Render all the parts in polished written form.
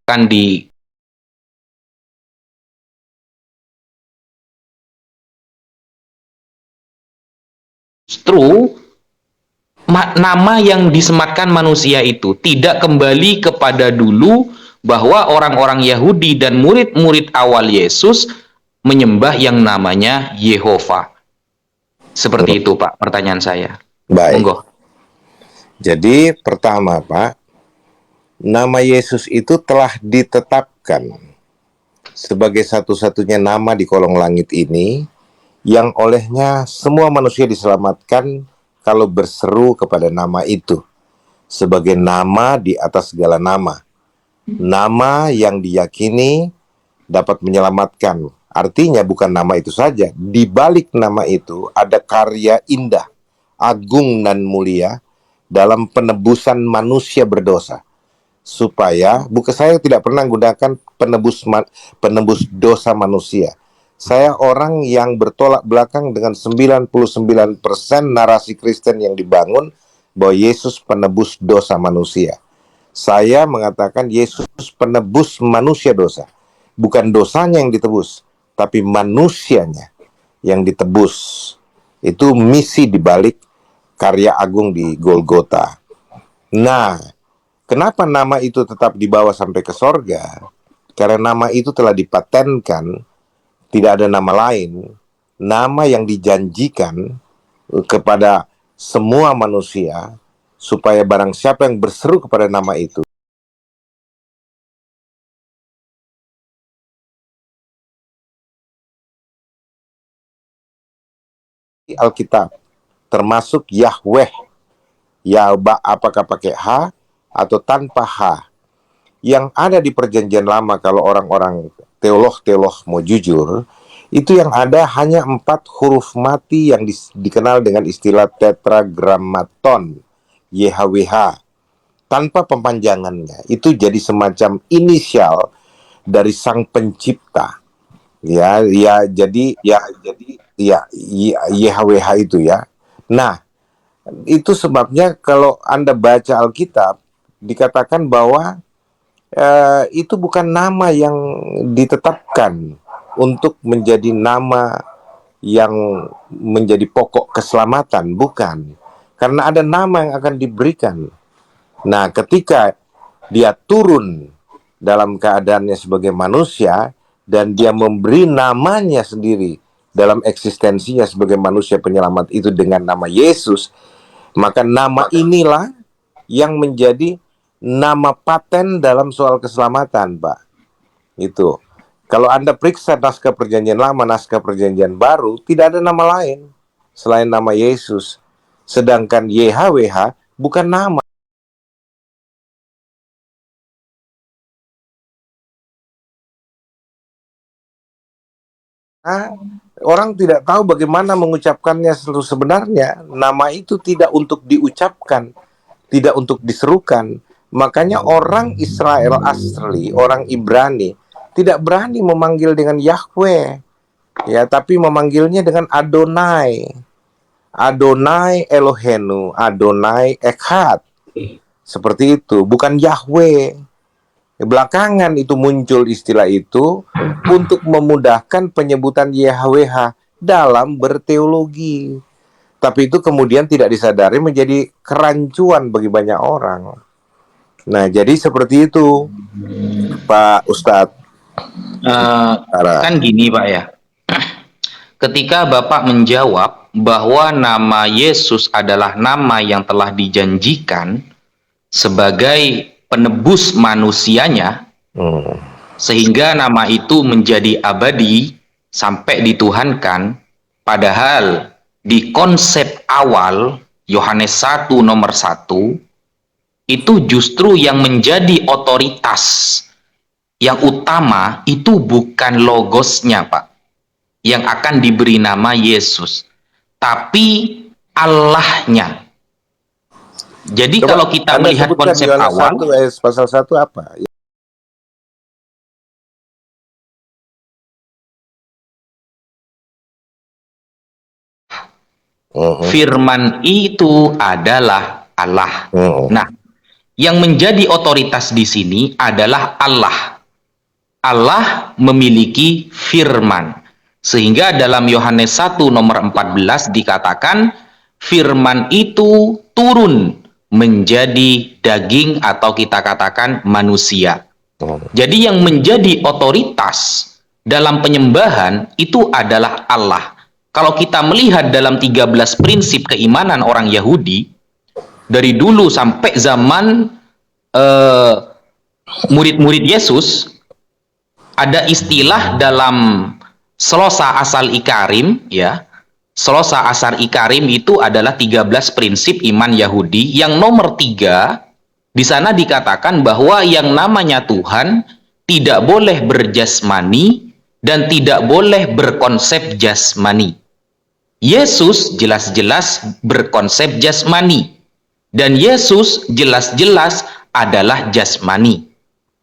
Kan di justru nama yang disematkan manusia itu tidak kembali kepada dulu, bahwa orang-orang Yahudi dan murid-murid awal Yesus menyembah yang namanya Yehova. Seperti itu, Pak, pertanyaan saya. Baik. Monggo. Jadi pertama, Pak, nama Yesus itu telah ditetapkan sebagai satu-satunya nama di kolong langit ini yang olehnya semua manusia diselamatkan kalau berseru kepada nama itu sebagai nama di atas segala nama. Nama yang diyakini dapat menyelamatkan. Artinya bukan nama itu saja, di balik nama itu ada karya indah, agung dan mulia dalam penebusan manusia berdosa. Supaya, bukan, saya tidak pernah menggunakan penebus dosa manusia. Saya orang yang bertolak belakang dengan 99% narasi Kristen yang dibangun bahwa Yesus penebus dosa manusia. Saya mengatakan Yesus penebus manusia dosa. Bukan dosanya yang ditebus, tapi manusianya yang ditebus. Itu misi dibalik karya agung di Golgota. Nah, kenapa nama itu tetap dibawa sampai ke sorga? Karena nama itu telah dipatenkan, tidak ada nama lain. Nama yang dijanjikan kepada semua manusia, supaya barang siapa yang berseru kepada nama itu, Alkitab, termasuk Yahweh, apakah pakai H atau tanpa H, yang ada di perjanjian lama. Kalau orang-orang teolog mau jujur, itu yang ada hanya 4 huruf mati yang dikenal dengan istilah tetragrammaton, YHWH, tanpa pempanjangannya. Itu jadi semacam inisial dari sang pencipta. Jadi YHWH itu ya. Nah, itu sebabnya kalau Anda baca Alkitab, dikatakan bahwa itu bukan nama yang ditetapkan untuk menjadi nama yang menjadi pokok keselamatan, bukan. Karena ada nama yang akan diberikan. Nah, ketika dia turun dalam keadaannya sebagai manusia, dan dia memberi namanya sendiri dalam eksistensinya sebagai manusia penyelamat itu dengan nama Yesus, maka nama inilah yang menjadi nama paten dalam soal keselamatan, Pak. Itu. Kalau Anda periksa naskah perjanjian lama, naskah perjanjian baru, tidak ada nama lain selain nama Yesus. Sedangkan YHWH bukan nama. Orang tidak tahu bagaimana mengucapkannya sebenarnya. Nama itu tidak untuk diucapkan, tidak untuk diserukan. Makanya orang Israel asli, orang Ibrani, tidak berani memanggil dengan Yahweh, ya, tapi memanggilnya dengan Adonai. Adonai Elohenu, Adonai Echad. Seperti itu, bukan Yahweh. Belakangan itu muncul istilah itu untuk memudahkan penyebutan YHWH dalam berteologi. Tapi itu kemudian tidak disadari menjadi kerancuan bagi banyak orang. Nah, jadi seperti itu, Pak Ustadz. Kan gini, Pak, ya. Ketika Bapak menjawab bahwa nama Yesus adalah nama yang telah dijanjikan sebagai penebus manusianya, sehingga nama itu menjadi abadi sampai dituhankan, padahal di konsep awal Yohanes 1 nomor 1 itu justru yang menjadi otoritas yang utama itu bukan logosnya, Pak, yang akan diberi nama Yesus, tapi Allahnya. Jadi Coba kalau kita Anda melihat sebutkan konsep Yohanes awal, 1 ayat pasal 1 apa? firman itu adalah Allah. Nah, yang menjadi otoritas di sini adalah Allah. Allah memiliki firman. Sehingga dalam Yohanes 1 nomor 14 dikatakan firman itu turun menjadi daging atau kita katakan manusia. Jadi yang menjadi otoritas dalam penyembahan itu adalah Allah. Kalau kita melihat dalam 13 prinsip keimanan orang Yahudi, dari dulu sampai zaman murid-murid Yesus, ada istilah dalam Slosa Asal Ikarim, ya. Slosa Asal Ikarim itu adalah 13 prinsip iman Yahudi. Yang nomor 3, di sana dikatakan bahwa yang namanya Tuhan tidak boleh berjasmani dan tidak boleh berkonsep jasmani. Yesus jelas-jelas berkonsep jasmani, dan Yesus jelas-jelas adalah jasmani.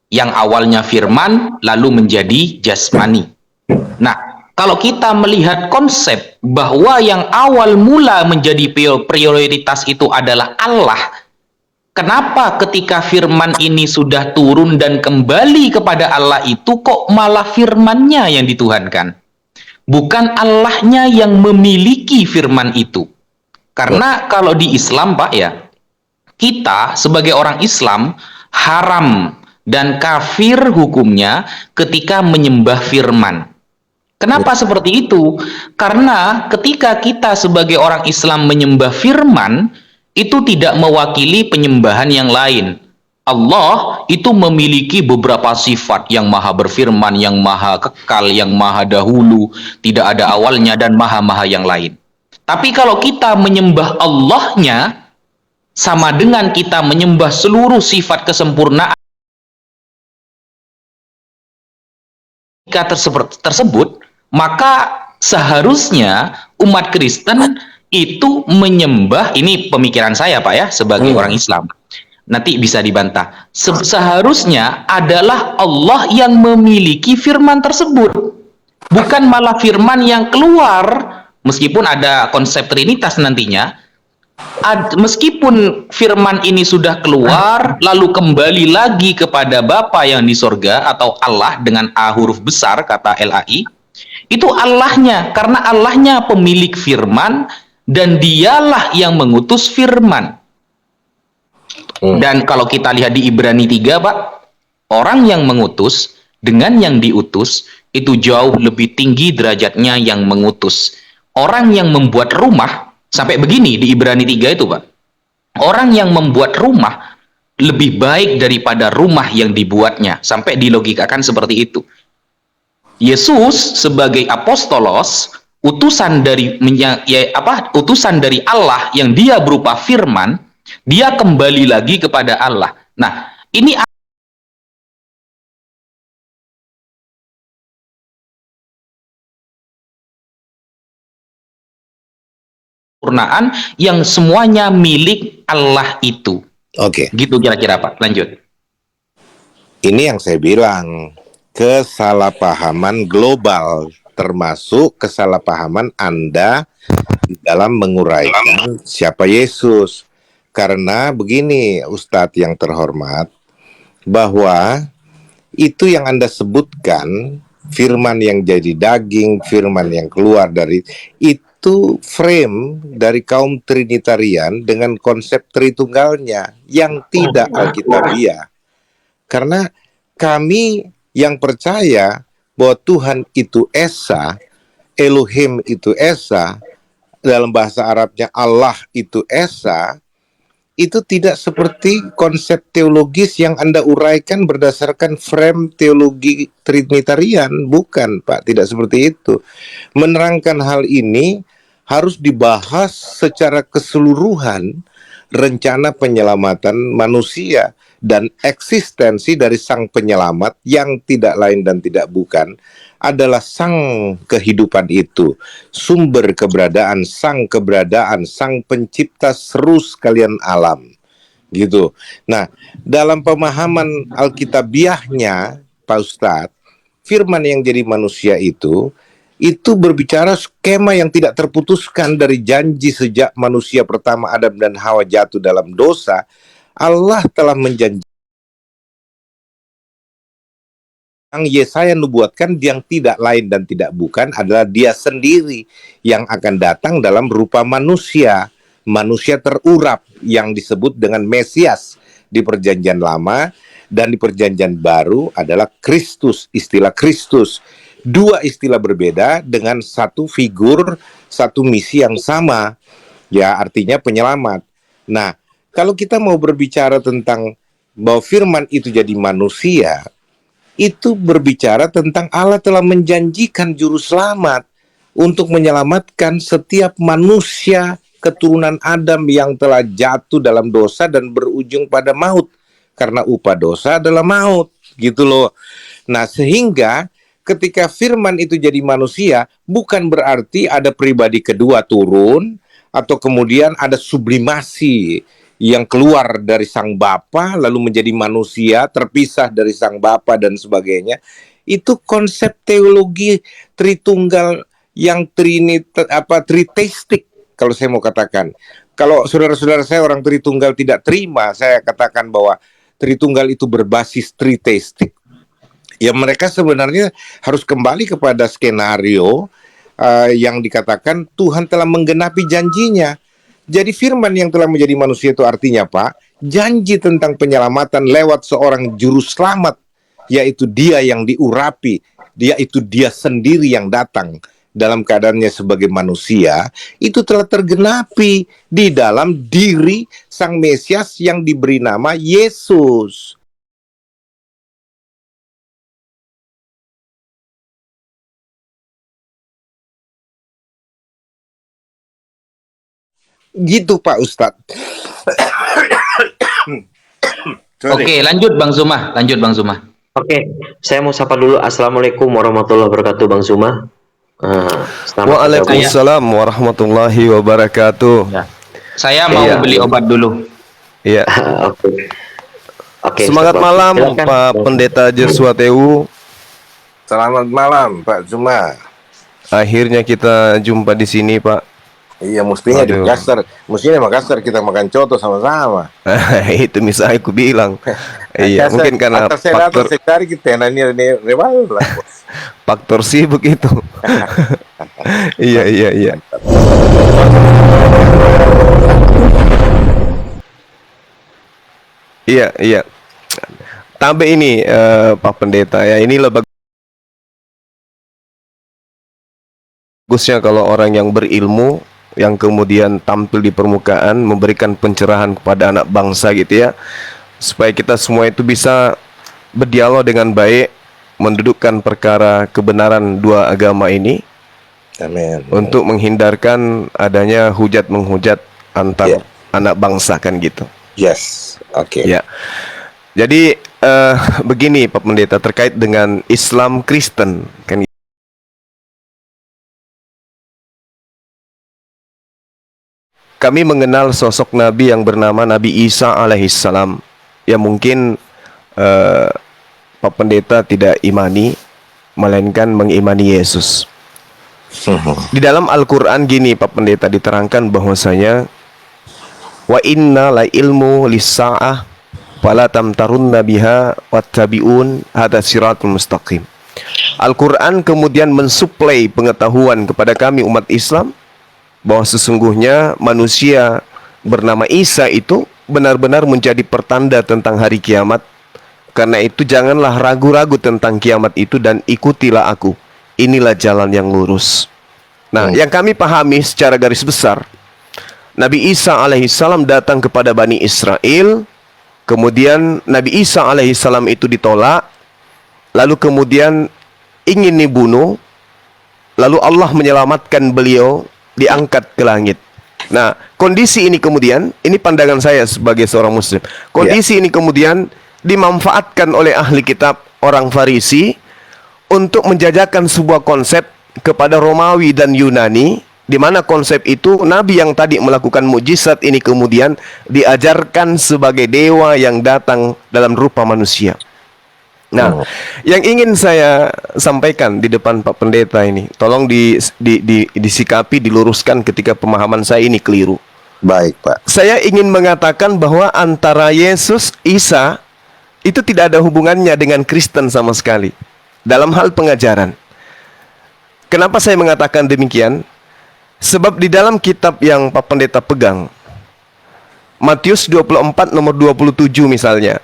Yang awalnya firman lalu menjadi jasmani. Nah, kalau kita melihat konsep bahwa yang awal mula menjadi prioritas itu adalah Allah, kenapa ketika firman ini sudah turun dan kembali kepada Allah itu kok malah firmannya yang dituhankan? Bukan Allahnya yang memiliki firman itu. Karena kalau di Islam, Pak, ya, kita sebagai orang Islam haram dan kafir hukumnya ketika menyembah firman. Kenapa seperti itu? Karena ketika kita sebagai orang Islam menyembah firman, itu tidak mewakili penyembahan yang lain. Allah itu memiliki beberapa sifat, yang maha berfirman, yang maha kekal, yang maha dahulu, tidak ada awalnya, dan maha-maha yang lain. Tapi kalau kita menyembah Allahnya, sama dengan kita menyembah seluruh sifat kesempurnaan tersebut, maka seharusnya umat Kristen itu menyembah, ini pemikiran saya, Pak, ya, sebagai orang Islam. Nanti bisa dibantah. Seharusnya adalah Allah yang memiliki firman tersebut, bukan malah firman yang keluar. Meskipun ada konsep trinitas nantinya, meskipun firman ini sudah keluar lalu kembali lagi kepada Bapa yang di sorga atau Allah dengan A huruf besar, kata LAI, itu Allahnya, karena Allahnya pemilik firman dan dialah yang mengutus firman. Dan kalau kita lihat di Ibrani 3, Pak, orang yang mengutus dengan yang diutus itu jauh lebih tinggi derajatnya yang mengutus. Orang yang membuat rumah, sampai begini di Ibrani 3 itu, Pak, orang yang membuat rumah lebih baik daripada rumah yang dibuatnya, sampai dilogikakan seperti itu. Yesus sebagai apostolos, utusan dari utusan dari Allah yang dia berupa firman, dia kembali lagi kepada Allah. Nah, ini sempurnaan yang semuanya milik Allah itu. Oke. Gitu kira-kira, Pak. Lanjut. Ini yang saya bilang, kesalahpahaman global, termasuk kesalahpahaman Anda dalam menguraikan siapa Yesus. Karena begini, Ustadz yang terhormat, bahwa itu yang Anda sebutkan, firman yang jadi daging, firman yang keluar dari, itu frame dari kaum Trinitarian dengan konsep Tritunggalnya yang tidak Alkitabiah. Karena kami yang percaya bahwa Tuhan itu Esa, Elohim itu Esa, dalam bahasa Arabnya Allah itu Esa, itu tidak seperti konsep teologis yang Anda uraikan berdasarkan frame teologi Trinitarian. Bukan, Pak, tidak seperti itu. Menerangkan hal ini harus dibahas secara keseluruhan rencana penyelamatan manusia dan eksistensi dari sang penyelamat yang tidak lain dan tidak bukan adalah sang kehidupan itu, sumber keberadaan, sang pencipta seru sekalian alam. gitu. Nah, dalam pemahaman Alkitabiahnya, Pak Ustadz, firman yang jadi manusia itu berbicara skema yang tidak terputuskan dari janji sejak manusia pertama Adam dan Hawa jatuh dalam dosa. Allah telah menjanjikan, yang Yesaya nubuatkan, yang tidak lain dan tidak bukan adalah Dia sendiri yang akan datang dalam rupa manusia, manusia terurap yang disebut dengan Mesias di Perjanjian Lama, dan di Perjanjian Baru adalah Kristus, istilah Kristus. Dua istilah berbeda dengan satu figur, satu misi yang sama, ya artinya penyelamat. Nah, kalau kita mau berbicara tentang bahwa firman itu jadi manusia, itu berbicara tentang Allah telah menjanjikan juru selamat untuk menyelamatkan setiap manusia keturunan Adam yang telah jatuh dalam dosa dan berujung pada maut. Karena upah dosa adalah maut, gitu loh. Nah, sehingga ketika firman itu jadi manusia, bukan berarti ada pribadi kedua turun, atau kemudian ada sublimasi yang keluar dari sang Bapa lalu menjadi manusia terpisah dari sang Bapa dan sebagainya. Itu konsep teologi Tritunggal yang triteistik, kalau saya mau katakan. Kalau saudara-saudara saya orang Tritunggal tidak terima, saya katakan bahwa Tritunggal itu berbasis triteistik. Ya, mereka sebenarnya harus kembali kepada skenario yang dikatakan Tuhan telah menggenapi janjinya. Jadi firman yang telah menjadi manusia itu artinya, Pak, janji tentang penyelamatan lewat seorang juru selamat, yaitu Dia yang diurapi, yaitu Dia sendiri yang datang dalam keadaannya sebagai manusia, itu telah tergenapi di dalam diri Sang Mesias yang diberi nama Yesus. Gitu Pak Ustadz. Oke, lanjut Bang Zuma, lanjut Bang Zuma. Oke, saya mau sapa dulu. Assalamualaikum warahmatullahi wabarakatuh, Bang Zuma. Waalaikumsalam warahmatullahi wabarakatuh. Ya. Saya mau beli obat dulu. Iya. Oke. Oke. Semangat malam, Silakan. Pak Pendeta Joshua Tewu. Selamat malam Pak Zuma. Akhirnya kita jumpa di sini, Pak. Iya, mestinya di Makassar kita makan coto sama-sama. Itu misalnya aku bilang. Iya, mungkin karena faktor sibuk itu. Iya. Iya. Tambah ini Pak Pendeta ya, inilah bagusnya kalau orang yang berilmu yang kemudian tampil di permukaan memberikan pencerahan kepada anak bangsa gitu ya, supaya kita semua itu bisa berdialog dengan baik, mendudukkan perkara kebenaran dua agama ini. Amin. Untuk menghindarkan adanya hujat menghujat antar anak bangsa kan gitu. Yes. Oke. Ya. Jadi begini Pak Pendeta, terkait dengan Islam Kristen kan, kami mengenal sosok Nabi yang bernama Nabi Isa alaihissalam, yang mungkin Pak Pendeta tidak imani, melainkan mengimani Yesus. Di dalam Al-Quran gini Pak Pendeta diterangkan bahwasanya wa inna la ilmu lis-sa'ah fala tamtarunna biha wattabi'un hadza siratul mustaqim. Al-Quran kemudian mensuplai pengetahuan kepada kami umat Islam bahwa sesungguhnya manusia bernama Isa itu benar-benar menjadi pertanda tentang hari kiamat. Karena itu janganlah ragu-ragu tentang kiamat itu dan ikutilah aku. Inilah jalan yang lurus. Nah, yang kami pahami secara garis besar, Nabi Isa alaihissalam datang kepada Bani Israel, kemudian Nabi Isa alaihissalam itu ditolak, lalu kemudian ingin dibunuh, lalu Allah menyelamatkan beliau, diangkat ke langit. Nah, kondisi ini kemudian, ini pandangan saya sebagai seorang muslim, kondisi ini kemudian dimanfaatkan oleh ahli kitab orang Farisi untuk menjajakan sebuah konsep kepada Romawi dan Yunani di mana konsep itu nabi yang tadi melakukan mujizat ini kemudian diajarkan sebagai dewa yang datang dalam rupa manusia. Nah, yang ingin saya sampaikan di depan Pak Pendeta ini, tolong disikapi, diluruskan ketika pemahaman saya ini keliru. Baik, Pak. Saya ingin mengatakan bahwa antara Yesus, Isa, itu tidak ada hubungannya dengan Kristen sama sekali dalam hal pengajaran. Kenapa saya mengatakan demikian? Sebab di dalam kitab yang Pak Pendeta pegang, Matius 24 nomor 27 misalnya,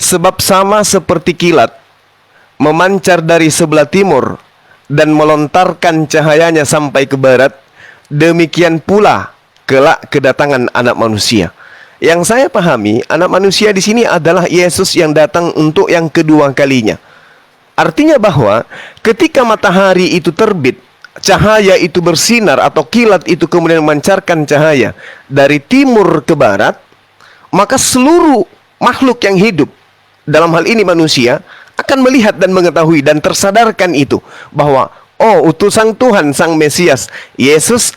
sebab sama seperti kilat memancar dari sebelah timur dan melontarkan cahayanya sampai ke barat, demikian pula kelak kedatangan anak manusia. Yang saya pahami, anak manusia di sini adalah Yesus yang datang untuk yang kedua kalinya. Artinya bahwa ketika matahari itu terbit, cahaya itu bersinar atau kilat itu kemudian memancarkan cahaya dari timur ke barat, maka seluruh makhluk yang hidup, dalam hal ini manusia, akan melihat dan mengetahui dan tersadarkan itu bahwa oh, utusan Tuhan Sang Mesias Yesus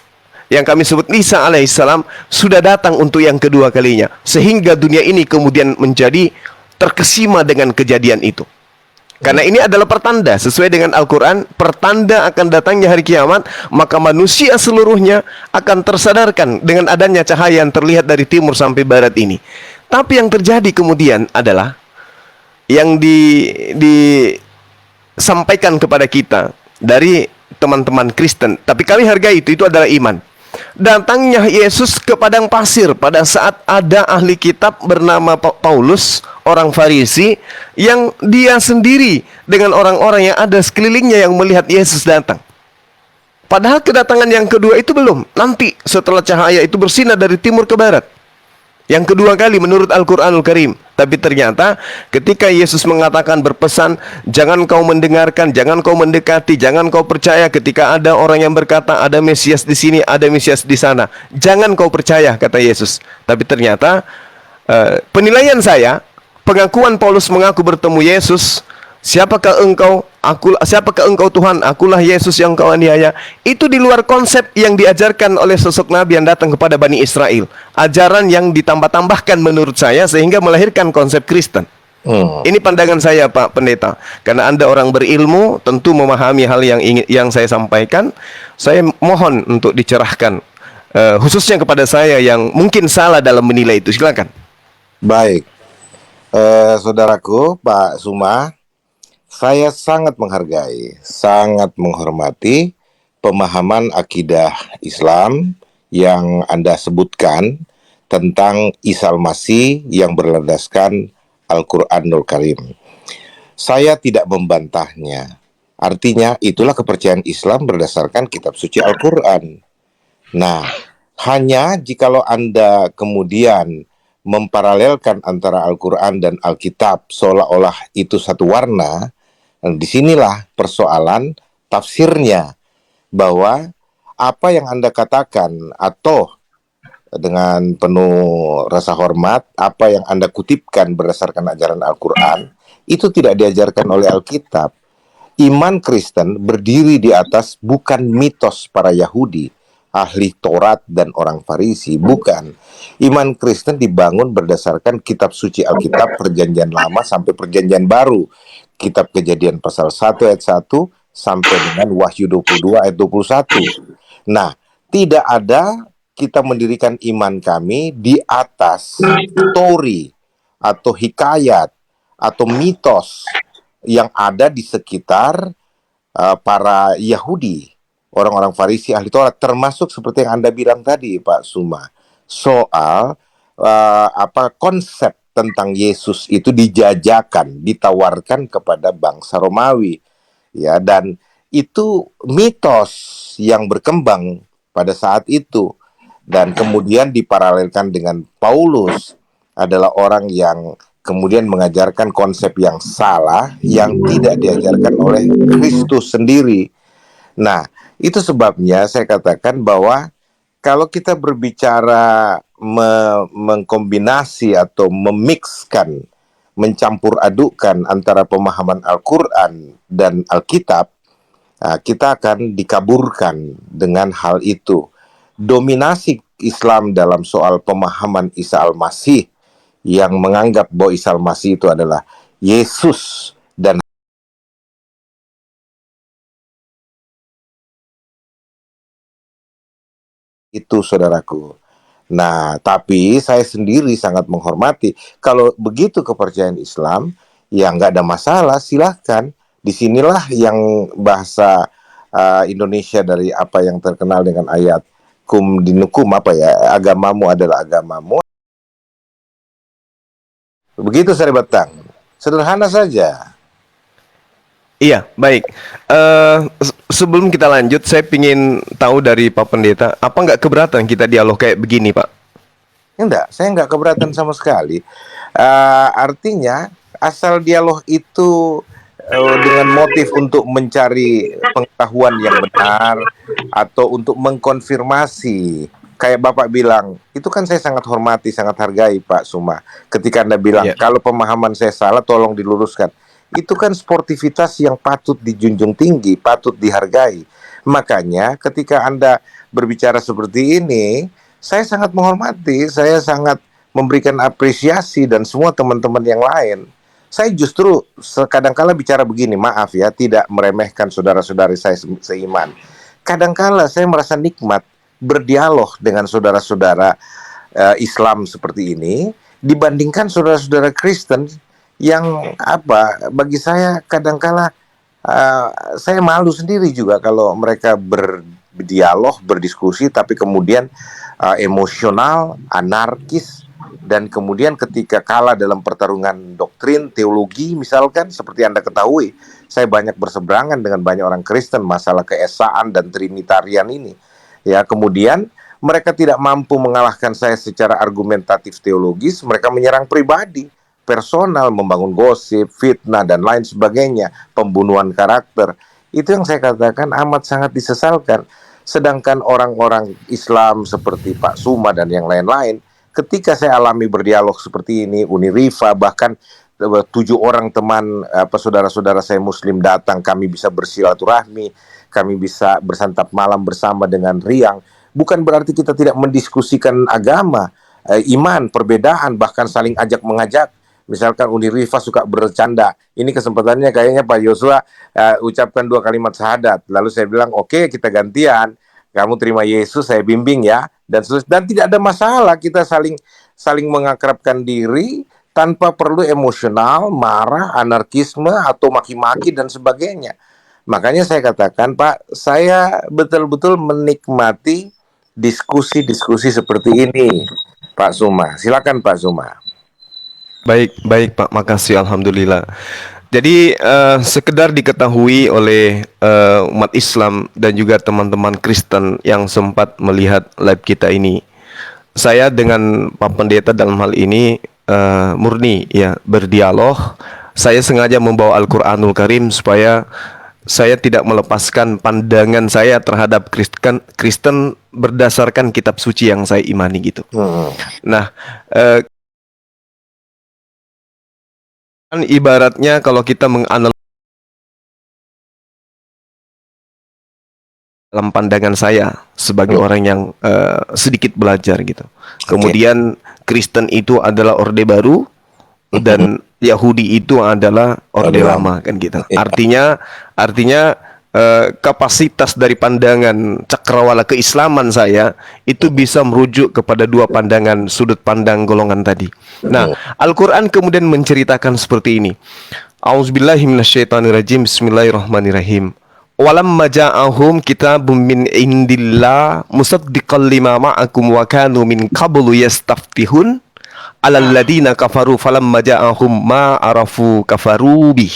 yang kami sebut Isa alaihissalam sudah datang untuk yang kedua kalinya, sehingga dunia ini kemudian menjadi terkesima dengan kejadian itu. Karena ini adalah pertanda sesuai dengan Al-Quran, pertanda akan datangnya hari kiamat, maka manusia seluruhnya akan tersadarkan dengan adanya cahaya yang terlihat dari timur sampai barat ini. Tapi yang terjadi kemudian adalah yang disampaikan kepada kita dari teman-teman Kristen, tapi kami hargai itu adalah iman. Datangnya Yesus ke padang pasir pada saat ada ahli kitab bernama Paulus, orang Farisi, yang dia sendiri dengan orang-orang yang ada sekelilingnya yang melihat Yesus datang. Padahal kedatangan yang kedua itu belum, nanti setelah cahaya itu bersinar dari timur ke barat, yang kedua kali menurut Al-Quranul Karim. Tapi ternyata ketika Yesus mengatakan, berpesan, jangan kau mendengarkan, jangan kau mendekati, jangan kau percaya ketika ada orang yang berkata ada Mesias di sini, ada Mesias di sana, jangan kau percaya, kata Yesus. Tapi ternyata penilaian saya, pengakuan Paulus mengaku bertemu Yesus, siapakah engkau? Siapakah engkau Tuhan? Akulah Yesus yang kau aniaya. Itu di luar konsep yang diajarkan oleh sosok Nabi yang datang kepada Bani Israel. Ajaran yang ditambah-tambahkan menurut saya sehingga melahirkan konsep Kristen. Ini pandangan saya, Pak Pendeta. Karena Anda orang berilmu, tentu memahami hal yang saya sampaikan. Saya mohon untuk dicerahkan, khususnya kepada saya yang mungkin salah dalam menilai itu. Silakan. Baik. Saudaraku, Pak Suma, saya sangat menghargai, sangat menghormati pemahaman akidah Islam yang Anda sebutkan tentang Isa Al-Masih yang berlandaskan Al-Quranul Karim. Saya tidak membantahnya. Artinya itulah kepercayaan Islam berdasarkan kitab suci Al-Quran. Nah, hanya jikalau Anda kemudian memparalelkan antara Al-Quran dan Alkitab seolah-olah itu satu warna, disinilah persoalan tafsirnya, bahwa apa yang Anda katakan atau dengan penuh rasa hormat, apa yang Anda kutipkan berdasarkan ajaran Al-Quran, itu tidak diajarkan oleh Alkitab. Iman Kristen berdiri di atas bukan mitos para Yahudi, ahli Taurat dan orang Farisi, bukan. Iman Kristen dibangun berdasarkan kitab suci Alkitab Perjanjian Lama sampai Perjanjian Baru. Kitab Kejadian pasal 1 ayat 1 sampai dengan Wahyu 22 ayat 21. Nah, tidak ada kita mendirikan iman kami di atas story atau hikayat atau mitos yang ada di sekitar para Yahudi, orang-orang Farisi, ahli Taurat, termasuk seperti yang Anda bilang tadi, Pak Suma, soal konsep tentang Yesus itu dijajakan, ditawarkan kepada bangsa Romawi, ya, dan itu mitos yang berkembang pada saat itu, dan kemudian diparalelkan dengan Paulus adalah orang yang kemudian mengajarkan konsep yang salah yang tidak diajarkan oleh Kristus sendiri. Nah, itu sebabnya saya katakan bahwa kalau kita berbicara mengkombinasi atau memixkan, mencampur adukkan antara pemahaman Al-Quran dan Alkitab, kita akan dikaburkan dengan hal itu. Dominasi Islam dalam soal pemahaman Isa Al-Masih yang menganggap bahwa Isa Al-Masih itu adalah Yesus dan itu, saudaraku. Nah, tapi saya sendiri sangat menghormati. Kalau begitu kepercayaan Islam, ya nggak ada masalah, silahkan. Disinilah yang bahasa Indonesia dari apa yang terkenal dengan ayat kum dinukum, apa ya, agamamu adalah agamamu. Begitu, Sari Batang. Sederhana saja. Iya, baik. Sebelum kita lanjut, saya ingin tahu dari Pak Pendeta, apa nggak keberatan kita dialog kayak begini, Pak? Enggak, saya nggak keberatan sama sekali. Artinya, asal dialog itu dengan motif untuk mencari pengetahuan yang benar atau untuk mengkonfirmasi. Kayak Bapak bilang, itu kan saya sangat hormati, sangat hargai Pak Suma. Ketika Anda bilang, kalau pemahaman saya salah, tolong diluruskan. Itu kan sportivitas yang patut dijunjung tinggi, patut dihargai. Makanya ketika Anda berbicara seperti ini, saya sangat menghormati, saya sangat memberikan apresiasi dan semua teman-teman yang lain. Saya justru kadangkala bicara begini, maaf ya, tidak meremehkan saudara-saudari saya seiman. Kadangkala saya merasa nikmat berdialog dengan saudara-saudara Islam seperti ini dibandingkan saudara-saudara Kristen yang bagi saya kadangkala saya malu sendiri juga kalau mereka berdialog, berdiskusi, tapi kemudian emosional, anarkis, dan kemudian ketika kalah dalam pertarungan doktrin, teologi misalkan, seperti Anda ketahui, saya banyak berseberangan dengan banyak orang Kristen masalah keesaan dan trinitarian ini. Ya, kemudian mereka tidak mampu mengalahkan saya secara argumentatif teologis, mereka menyerang pribadi, personal, membangun gosip, fitnah, dan lain sebagainya, pembunuhan karakter. Itu yang saya katakan amat sangat disesalkan. Sedangkan orang-orang Islam seperti Pak Suma dan yang lain-lain, ketika saya alami berdialog seperti ini, Uni Rifa, bahkan 7 orang teman saudara-saudara saya Muslim datang, kami bisa bersilaturahmi, kami bisa bersantap malam bersama dengan riang. Bukan berarti kita tidak mendiskusikan agama, iman, perbedaan, bahkan saling ajak mengajak. Misalkan Uni Rifa suka bercanda, ini kesempatannya kayaknya Pak Yosua ucapkan 2 kalimat syahadat. Lalu saya bilang, oke, kita gantian, kamu terima Yesus, saya bimbing ya, dan tidak ada masalah, kita saling mengakrabkan diri tanpa perlu emosional, marah, anarkisme atau maki-maki dan sebagainya. Makanya saya katakan, Pak, saya betul-betul menikmati diskusi-diskusi seperti ini, Pak Suma. Silakan Pak Suma. Baik Pak, makasih, alhamdulillah. Jadi sekedar diketahui oleh umat Islam dan juga teman-teman Kristen yang sempat melihat live kita ini, saya dengan Pak Pendeta dalam hal ini murni ya berdialog. Saya sengaja membawa Al-Quranul Karim supaya saya tidak melepaskan pandangan saya terhadap Kristen berdasarkan kitab suci yang saya imani gitu. Nah, ibaratnya kalau kita menganalisis dalam pandangan saya sebagai orang yang sedikit belajar gitu. Kemudian Kristen itu adalah orde baru dan Yahudi itu adalah orde lama kan gitu. Artinya kapasitas dari pandangan cakrawala keislaman saya itu bisa merujuk kepada 2 pandangan sudut pandang golongan tadi. Nah, Al-Quran kemudian menceritakan seperti ini. A'udzubillahi minasyaitonirrajim. Bismillahirrahmanirrahim. Walamma ja'ahum kitabun min indillah musaddiqan lima ma'akum wa kanu min qablu yastaftihun 'alal ladina kafaru falamma ja'ahum ma arafu kafaru bih.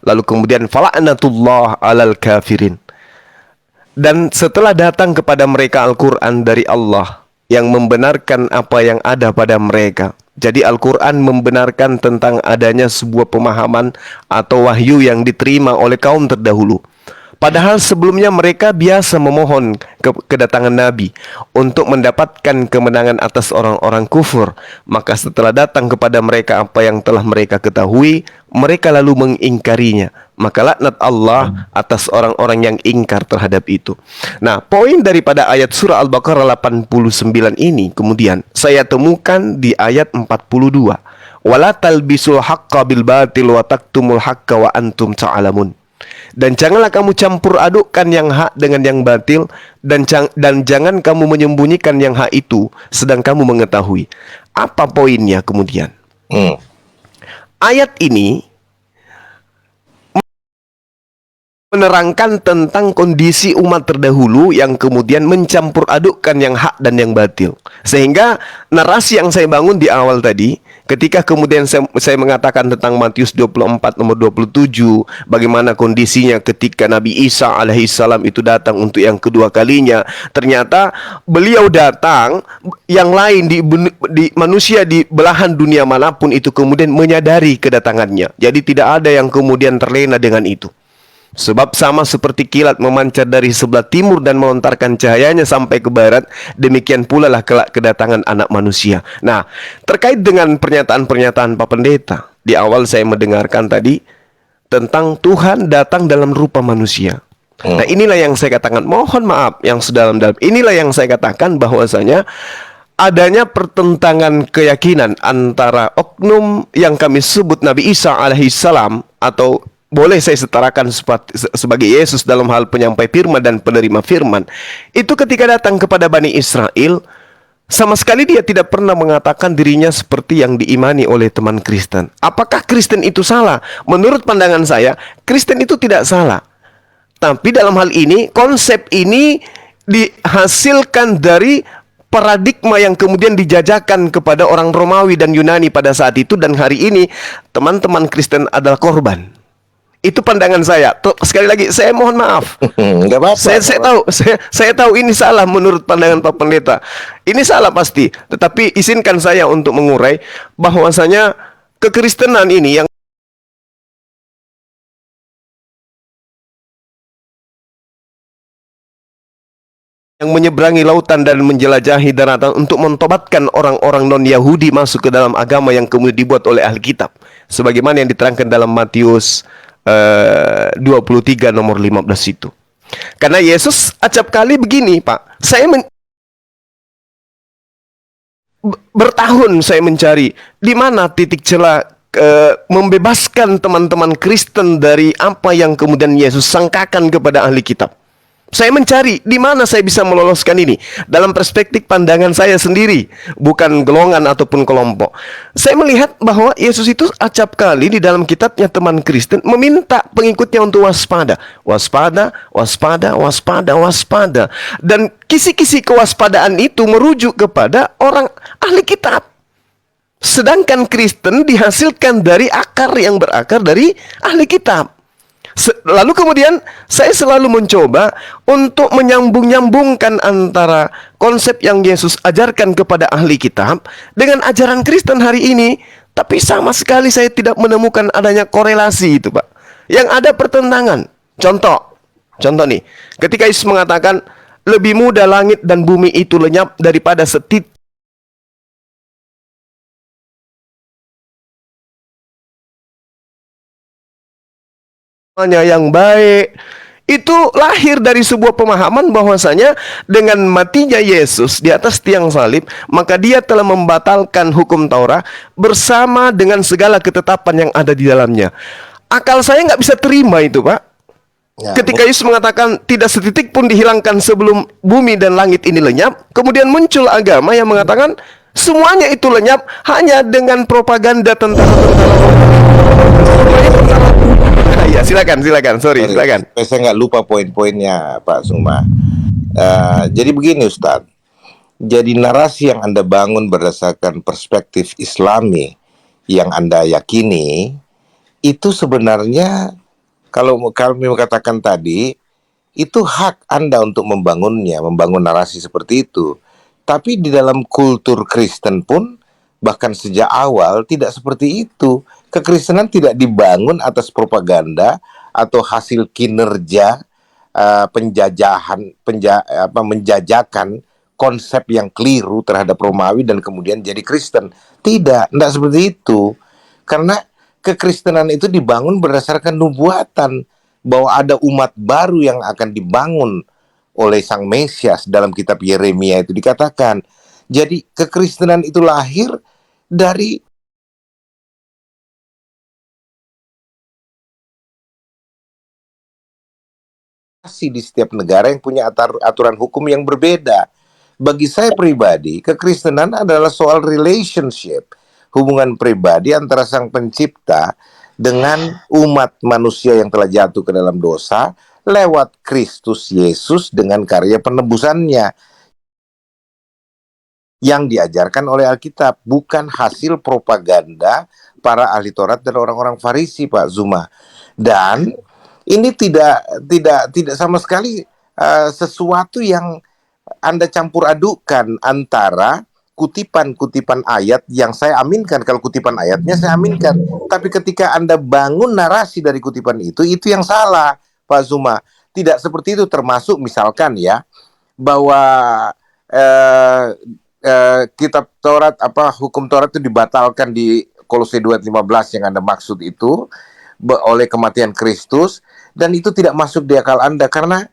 Lalu kemudian fala'natullah 'alal kafirin. Dan setelah datang kepada mereka Al-Quran dari Allah yang membenarkan apa yang ada pada mereka. Jadi Al-Quran membenarkan tentang adanya sebuah pemahaman atau wahyu yang diterima oleh kaum terdahulu. Padahal sebelumnya mereka biasa memohon kedatangan Nabi untuk mendapatkan kemenangan atas orang-orang kufur. Maka setelah datang kepada mereka apa yang telah mereka ketahui, mereka lalu mengingkarinya. Maka laknat Allah atas orang-orang yang ingkar terhadap itu. Nah, poin daripada ayat surah Al-Baqarah 89 ini kemudian saya temukan di ayat 42. Wala talbisul haqqa bil batil wa taktumul haqqa wa antum ta'lamun. Dan janganlah kamu campur adukkan yang hak dengan yang batil, dan jangan kamu menyembunyikan yang hak itu sedang kamu mengetahui. Apa poinnya kemudian? Ayat ini menerangkan tentang kondisi umat terdahulu yang kemudian mencampur adukkan yang hak dan yang batil. Sehingga narasi yang saya bangun di awal tadi, ketika kemudian saya mengatakan tentang Matius 24 nomor 27, bagaimana kondisinya ketika Nabi Isa alaihissalam itu datang untuk yang kedua kalinya. Ternyata beliau datang, yang lain di manusia di belahan dunia manapun itu kemudian menyadari kedatangannya. Jadi tidak ada yang kemudian terlena dengan itu. Sebab sama seperti kilat memancar dari sebelah timur dan melontarkan cahayanya sampai ke barat, demikian pula lah kelak kedatangan anak manusia. Nah, terkait dengan pernyataan-pernyataan Pak Pendeta, di awal saya mendengarkan tadi tentang Tuhan datang dalam rupa manusia. Nah, inilah yang saya katakan, mohon maaf yang sedalam-dalam. Inilah yang saya katakan bahwasanya adanya pertentangan keyakinan antara oknum yang kami sebut Nabi Isa alaihissalam, atau boleh saya setarakan sebagai Yesus dalam hal penyampai firman dan penerima firman, itu ketika datang kepada Bani Israel, sama sekali dia tidak pernah mengatakan dirinya seperti yang diimani oleh teman Kristen. Apakah Kristen itu salah? Menurut pandangan saya, Kristen itu tidak salah. Tapi dalam hal ini, konsep ini dihasilkan dari paradigma yang kemudian dijajakan kepada orang Romawi dan Yunani pada saat itu, dan hari ini teman-teman Kristen adalah korban. Itu pandangan saya. Sekali lagi saya mohon maaf. Nggak apa-apa. Saya tahu ini salah menurut pandangan Pak Pendeta. Ini salah pasti. Tetapi izinkan saya untuk mengurai bahwasanya kekristenan ini yang menyeberangi lautan dan menjelajahi daratan untuk mentobatkan orang-orang non-Yahudi masuk ke dalam agama yang kemudian dibuat oleh ahli kitab, sebagaimana yang diterangkan dalam Matius 23 nomor 15 itu. Karena Yesus acap kali begini, Pak. Saya bertahun saya mencari di mana titik celah membebaskan teman-teman Kristen dari apa yang kemudian Yesus sangkakan kepada ahli kitab. Saya mencari di mana saya bisa meloloskan ini dalam perspektif pandangan saya sendiri, bukan golongan ataupun kelompok. Saya melihat bahwa Yesus itu acap kali di dalam kitabnya teman Kristen meminta pengikutnya untuk waspada, waspada, waspada, waspada, waspada. Dan kisi-kisi kewaspadaan itu merujuk kepada orang ahli kitab. Sedangkan Kristen dihasilkan dari akar yang berakar dari ahli kitab. Lalu kemudian saya selalu mencoba untuk menyambung-nyambungkan antara konsep yang Yesus ajarkan kepada ahli kitab dengan ajaran Kristen hari ini. Tapi sama sekali saya tidak menemukan adanya korelasi itu, Pak. Yang ada pertentangan. Contoh nih, ketika Yesus mengatakan lebih mudah langit dan bumi itu lenyap daripada setitik yang baik, itu lahir dari sebuah pemahaman bahwasanya dengan matinya Yesus di atas tiang salib, maka dia telah membatalkan hukum Taurat bersama dengan segala ketetapan yang ada di dalamnya. Akal saya nggak bisa terima itu, Pak. Ya, ketika Yesus mengatakan tidak setitik pun dihilangkan sebelum bumi dan langit ini lenyap, kemudian muncul agama yang mengatakan semuanya itu lenyap hanya dengan propaganda tentang ya, silakan. Sorry. Silakan. Saya nggak lupa poin-poinnya, Pak Suma. Jadi begini, Ustadz. Jadi narasi yang Anda bangun berdasarkan perspektif Islami yang Anda yakini, itu sebenarnya kalau kami mengatakan tadi, itu hak Anda untuk membangunnya, membangun narasi seperti itu. Tapi di dalam kultur Kristen pun, bahkan sejak awal tidak seperti itu. Kekristenan tidak dibangun atas propaganda atau hasil kinerja menjajakan konsep yang keliru terhadap Romawi dan kemudian jadi Kristen. Tidak seperti itu. Karena kekristenan itu dibangun berdasarkan nubuatan bahwa ada umat baru yang akan dibangun oleh Sang Mesias. Dalam kitab Yeremia itu dikatakan. Jadi kekristenan itu lahir dari di setiap negara yang punya aturan hukum yang berbeda. Bagi saya pribadi, kekristenan adalah soal relationship, hubungan pribadi antara Sang Pencipta dengan umat manusia yang telah jatuh ke dalam dosa lewat Kristus Yesus dengan karya penebusannya yang diajarkan oleh Alkitab, bukan hasil propaganda para ahli Taurat dan orang-orang Farisi, Pak Zuma. Dan ini tidak sama sekali sesuatu yang Anda campur adukan antara kutipan-kutipan ayat yang saya aminkan. Kalau kutipan ayatnya saya aminkan, tapi ketika Anda bangun narasi dari kutipan itu yang salah, Pak Zuma. Tidak seperti itu. Termasuk misalkan ya, bahwa kitab Taurat, hukum Taurat itu dibatalkan di Kolose 2:15 yang Anda maksud itu oleh kematian Kristus, dan itu tidak masuk di akal Anda. Karena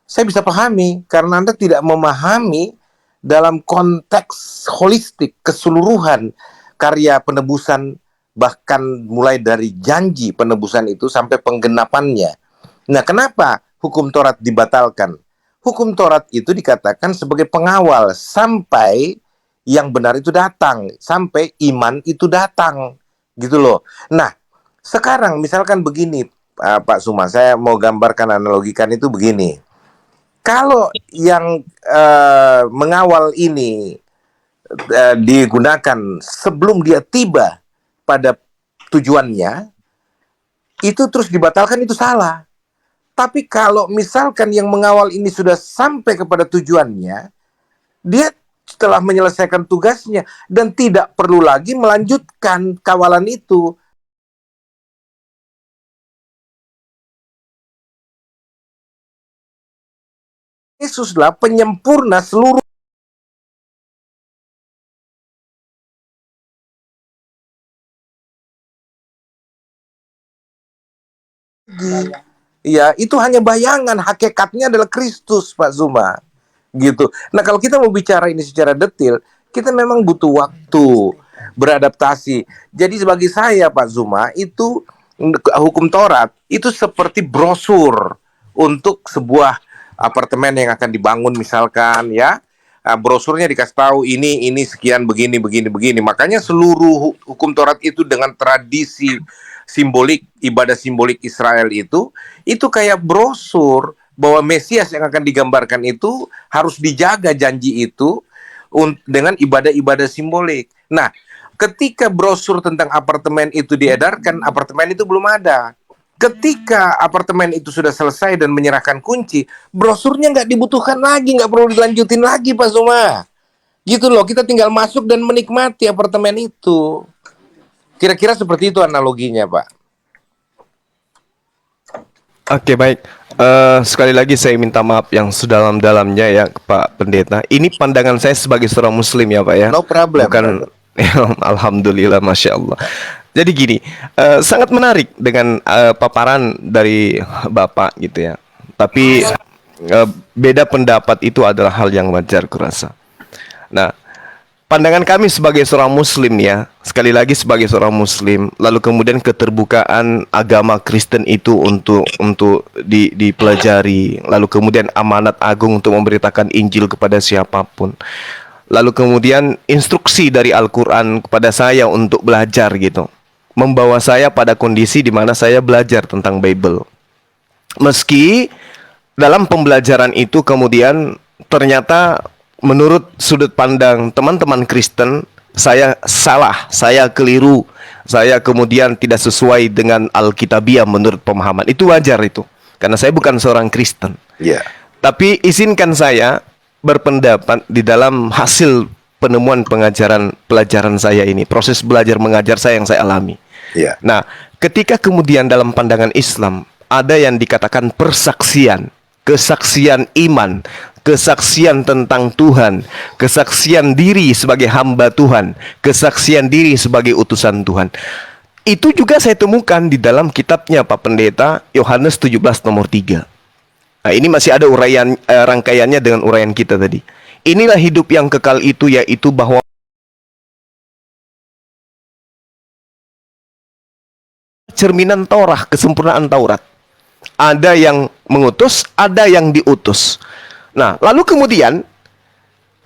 saya bisa pahami, karena Anda tidak memahami dalam konteks holistik, keseluruhan karya penebusan, bahkan mulai dari janji penebusan itu sampai penggenapannya. Nah, kenapa hukum Taurat dibatalkan? Hukum Taurat itu dikatakan sebagai pengawal sampai yang benar itu datang, sampai iman itu datang, gitu loh. Nah, sekarang misalkan begini, Pak Suma, saya mau gambarkan, analogikan itu begini. Kalau yang mengawal ini digunakan sebelum dia tiba pada tujuannya, itu terus dibatalkan, itu salah. Tapi kalau misalkan yang mengawal ini sudah sampai kepada tujuannya, dia setelah menyelesaikan tugasnya dan tidak perlu lagi melanjutkan kawalan itu. Yesuslah penyempurna seluruh ya, itu hanya bayangan, hakikatnya adalah Kristus, Pak Zuma. Gitu. Nah, kalau kita mau bicara ini secara detail, kita memang butuh waktu beradaptasi. Jadi bagi saya, Pak Zuma, itu hukum Taurat itu seperti brosur untuk sebuah apartemen yang akan dibangun misalkan ya. Brosurnya dikasih tahu ini sekian begini. Makanya seluruh hukum Taurat itu dengan tradisi simbolik, ibadah simbolik Israel itu kayak brosur bahwa Mesias yang akan digambarkan itu harus dijaga janji itu dengan ibadah-ibadah simbolik. Nah, ketika brosur tentang apartemen itu diedarkan, apartemen itu belum ada. Ketika apartemen itu sudah selesai dan menyerahkan kunci, brosurnya nggak dibutuhkan lagi, nggak perlu dilanjutin lagi, Pak Suma. Gitu loh, kita tinggal masuk dan menikmati apartemen itu. Kira-kira seperti itu analoginya, Pak. Oke, baik. Sekali lagi saya minta maaf yang sedalam-dalamnya ya, Pak Pendeta. Ini pandangan saya sebagai seorang Muslim ya, Pak ya. No problem. Bukan, alhamdulillah, masya Allah. Jadi gini, sangat menarik dengan paparan dari Bapak gitu ya. Tapi beda pendapat itu adalah hal yang wajar kurasa. Nah, pandangan kami sebagai seorang Muslim ya, sekali lagi sebagai seorang Muslim, lalu kemudian keterbukaan agama Kristen itu untuk dipelajari, lalu kemudian amanat agung untuk memberitakan Injil kepada siapapun, lalu kemudian instruksi dari Al-Quran kepada saya untuk belajar gitu, membawa saya pada kondisi di mana saya belajar tentang Bible. Meski dalam pembelajaran itu kemudian ternyata menurut sudut pandang teman-teman Kristen, saya salah, saya keliru, saya kemudian tidak sesuai dengan Alkitabiah menurut pemahaman. Itu wajar itu, karena saya bukan seorang Kristen. Iya. Tapi izinkan saya berpendapat di dalam hasil penemuan pelajaran saya ini, proses belajar mengajar saya yang saya alami. Iya. Nah, ketika kemudian dalam pandangan Islam ada yang dikatakan persaksian, kesaksian iman, kesaksian tentang Tuhan, kesaksian diri sebagai hamba Tuhan, kesaksian diri sebagai utusan Tuhan. Itu juga saya temukan di dalam kitabnya Pak Pendeta Yohanes 17 nomor 3. Nah, ini masih ada uraian rangkaiannya dengan uraian kita tadi. Inilah hidup yang kekal itu, yaitu bahwa cerminan Taurat, kesempurnaan Taurat. Ada yang mengutus, ada yang diutus. Nah, lalu kemudian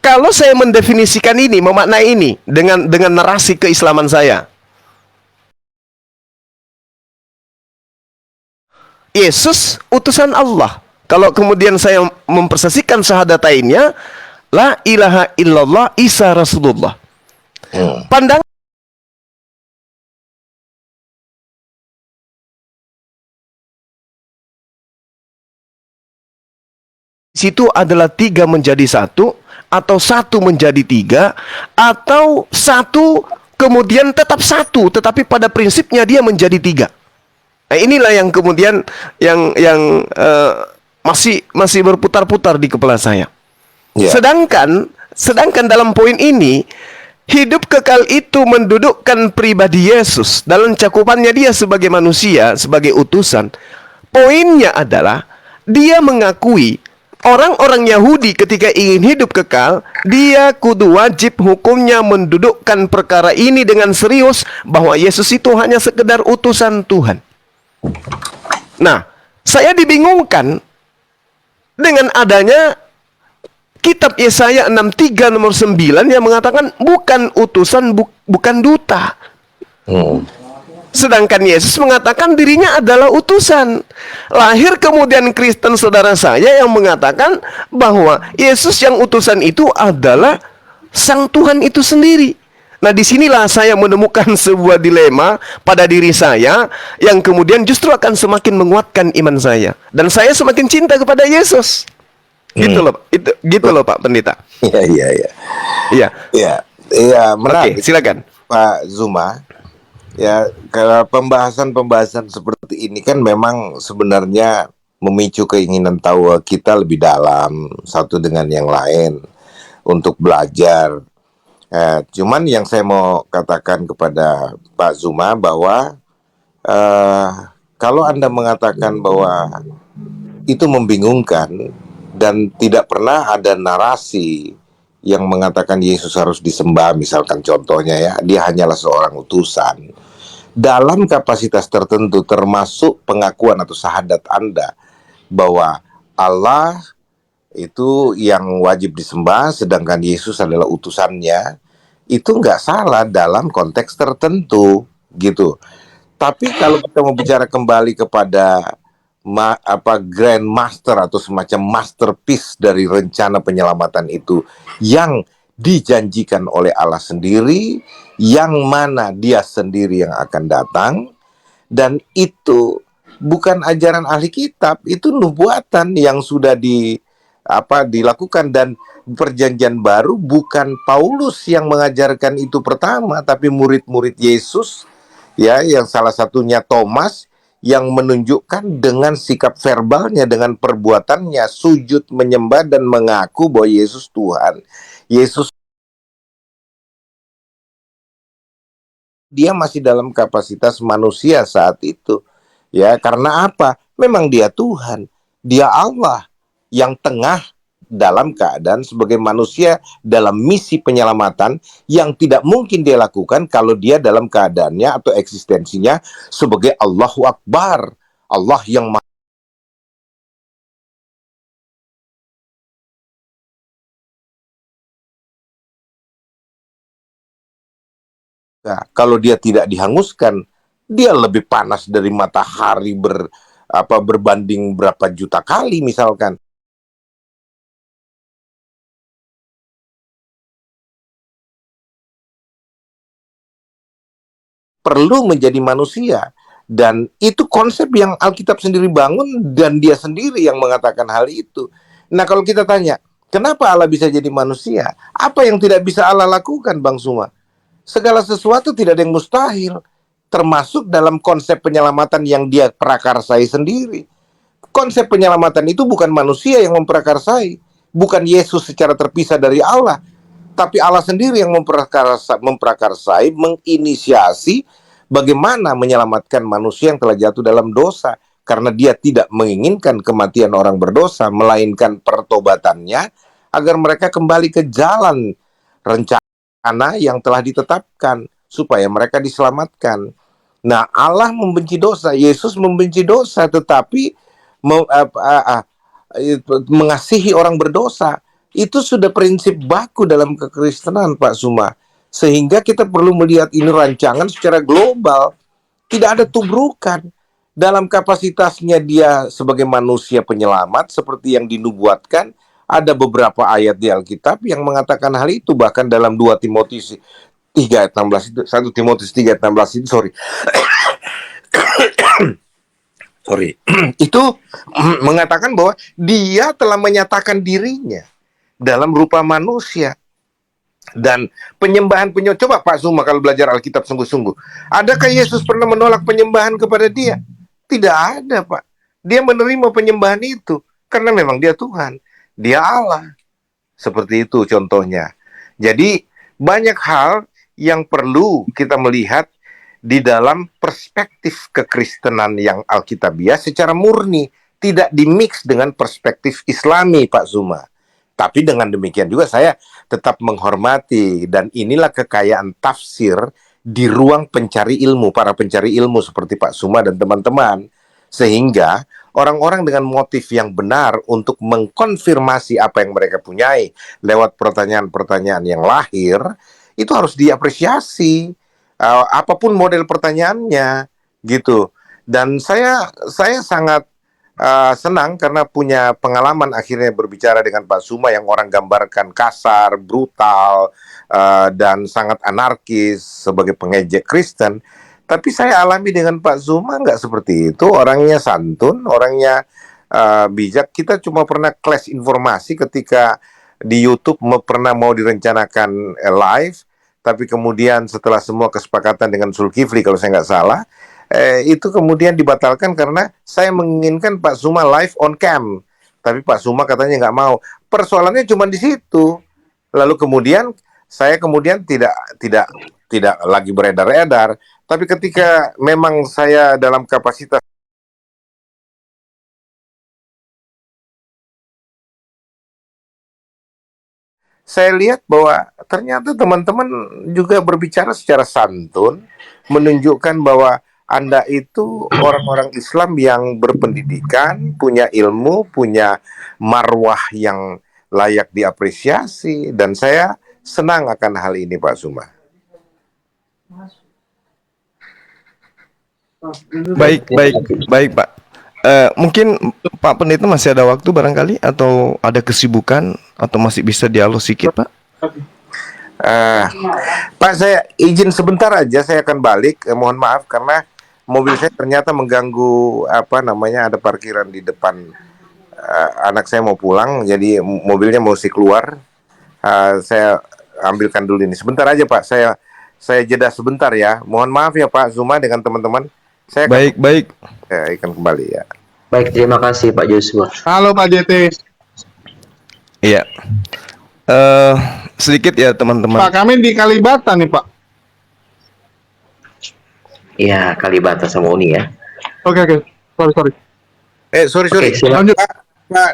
kalau saya mendefinisikan ini, memaknai ini dengan narasi keislaman saya, Yesus utusan Allah. Kalau kemudian saya mempersesikan syahadatainnya, la ilaha illallah Isa Rasulullah. Pandangan situ adalah 3 menjadi 1, atau 1 menjadi 3, atau 1 kemudian tetap 1, tetapi pada prinsipnya dia menjadi 3. Nah, inilah yang kemudian yang masih berputar-putar di kepala saya. Ya. Sedangkan dalam poin ini, hidup kekal itu mendudukkan pribadi Yesus dalam cakupannya dia sebagai manusia, sebagai utusan. Poinnya adalah dia mengakui orang-orang Yahudi ketika ingin hidup kekal, dia kudu wajib hukumnya mendudukkan perkara ini dengan serius, bahwa Yesus itu hanya sekedar utusan Tuhan. Nah, saya dibingungkan dengan adanya kitab Yesaya 63 nomor 9 yang mengatakan bukan utusan, bukan duta. Sedangkan Yesus mengatakan dirinya adalah utusan. Lahir kemudian Kristen saudara saya yang mengatakan bahwa Yesus yang utusan itu adalah Sang Tuhan itu sendiri. Nah, disinilah saya menemukan sebuah dilema pada diri saya yang kemudian justru akan semakin menguatkan iman saya. Dan saya semakin cinta kepada Yesus. Gitu loh, gitu loh Pak Pendeta. Iya, menarik. Oke, silakan Pak Zuma. Ya, kalau pembahasan seperti ini kan memang sebenarnya memicu keinginan tahu kita lebih dalam satu dengan yang lain untuk belajar. Cuman yang saya mau katakan kepada Pak Zuma bahwa kalau Anda mengatakan bahwa itu membingungkan dan tidak pernah ada narasi yang mengatakan Yesus harus disembah, misalkan contohnya ya, dia hanyalah seorang utusan. Dalam kapasitas tertentu termasuk pengakuan atau syahadat Anda bahwa Allah itu yang wajib disembah sedangkan Yesus adalah utusannya, itu nggak salah dalam konteks tertentu gitu. Tapi kalau kita mau bicara kembali kepada Grand Master atau semacam masterpiece dari rencana penyelamatan itu yang dijanjikan oleh Allah sendiri, yang mana dia sendiri yang akan datang, dan itu bukan ajaran ahli kitab, itu nubuatan yang sudah dilakukan. Dan perjanjian baru bukan Paulus yang mengajarkan itu pertama, tapi murid-murid Yesus ya, yang salah satunya Thomas, yang menunjukkan dengan sikap verbalnya, dengan perbuatannya, sujud menyembah dan mengaku bahwa Yesus Tuhan. Yesus, dia masih dalam kapasitas manusia saat itu. Ya, karena apa? Memang dia Tuhan, dia Allah yang tengah dalam keadaan sebagai manusia dalam misi penyelamatan yang tidak mungkin dia lakukan kalau dia dalam keadaannya atau eksistensinya sebagai Allahu Akbar, Allah yang Maha. Nah, kalau dia tidak dihanguskan, dia lebih panas dari matahari berbanding berapa juta kali misalkan. Perlu menjadi manusia, dan itu konsep yang Alkitab sendiri bangun dan dia sendiri yang mengatakan hal itu. Nah, kalau kita tanya, kenapa Allah bisa jadi manusia? Apa yang tidak bisa Allah lakukan, Bang Suma? Segala sesuatu tidak ada yang mustahil, termasuk dalam konsep penyelamatan yang dia prakarsai sendiri. konsep penyelamatan itu bukan manusia yang memprakarsai, bukan Yesus secara terpisah dari Allah, tapi Allah sendiri yang memprakarsai, menginisiasi bagaimana menyelamatkan manusia yang telah jatuh dalam dosa, karena Dia tidak menginginkan kematian orang berdosa, melainkan pertobatannya agar mereka kembali ke jalan rencana yang telah ditetapkan supaya mereka diselamatkan. Nah, Allah membenci dosa, Yesus membenci dosa, tetapi mengasihi orang berdosa. Itu sudah prinsip baku dalam kekristenan, Pak Suma. Sehingga kita perlu melihat ini rancangan secara global. Tidak ada tubrukan. Dalam kapasitasnya dia sebagai manusia penyelamat, seperti yang dinubuatkan, ada beberapa ayat di Alkitab yang mengatakan hal itu. Bahkan dalam 2 Timotius 3 ayat 16 itu, 1 Timotius 3 ayat 16 itu, itu mengatakan bahwa dia telah menyatakan dirinya dalam rupa manusia. Dan penyembahan coba Pak Suma kalau belajar Alkitab sungguh-sungguh, adakah Yesus pernah menolak penyembahan kepada dia? Tidak ada, Pak. Dia menerima penyembahan itu karena memang dia Tuhan, dia Allah. Seperti itu contohnya. Jadi banyak hal yang perlu kita melihat di dalam perspektif kekristenan yang alkitabiah secara murni, tidak dimix dengan perspektif Islami, Pak Zuma. Tapi dengan demikian juga saya tetap menghormati, dan inilah kekayaan tafsir di ruang pencari ilmu, para pencari ilmu seperti Pak Suma dan teman-teman, sehingga orang-orang dengan motif yang benar untuk mengkonfirmasi apa yang mereka punyai lewat pertanyaan-pertanyaan yang lahir, itu harus diapresiasi, apapun model pertanyaannya, gitu. Dan saya sangat senang karena punya pengalaman akhirnya berbicara dengan Pak Suma yang orang gambarkan kasar, brutal, dan sangat anarkis sebagai pengejek Kristen. Tapi saya alami dengan Pak Zuma nggak seperti itu. Orangnya santun, orangnya bijak. Kita cuma pernah clash informasi ketika di YouTube pernah mau direncanakan live, tapi kemudian setelah semua kesepakatan dengan Zulkifli kalau saya nggak salah, itu kemudian dibatalkan karena saya menginginkan Pak Zuma live on cam. Tapi Pak Zuma katanya nggak mau. Persoalannya cuma di situ. Lalu kemudian saya tidak lagi beredar-edar. Tapi ketika memang saya dalam kapasitas saya lihat bahwa ternyata teman-teman juga berbicara secara santun, menunjukkan bahwa Anda itu orang-orang Islam yang berpendidikan, punya ilmu, punya marwah yang layak diapresiasi, dan saya senang akan hal ini, Pak Suma. Baik, Pak. Mungkin Pak Pendeta masih ada waktu barangkali, atau ada kesibukan, atau masih bisa dialog sedikit, Pak? Pak, saya izin sebentar aja, saya akan balik. Mohon maaf karena mobil saya ternyata mengganggu ada parkiran di depan. Anak saya mau pulang, jadi mobilnya mesti keluar. Saya ambilkan dulu ini. Sebentar aja, Pak. Saya jeda sebentar ya. Mohon maaf ya Pak Zuma dengan teman-teman. Saya baik. Saya akan kembali ya. Baik, terima kasih Pak Joshua. Halo Pak JT. Iya. Sedikit ya teman-teman. Pak, kami di Kalibata nih Pak. Iya, Kalibata sama Uni ya. Oke. Sorry. Sorry. Oke, silakan. Lanjut. Pak,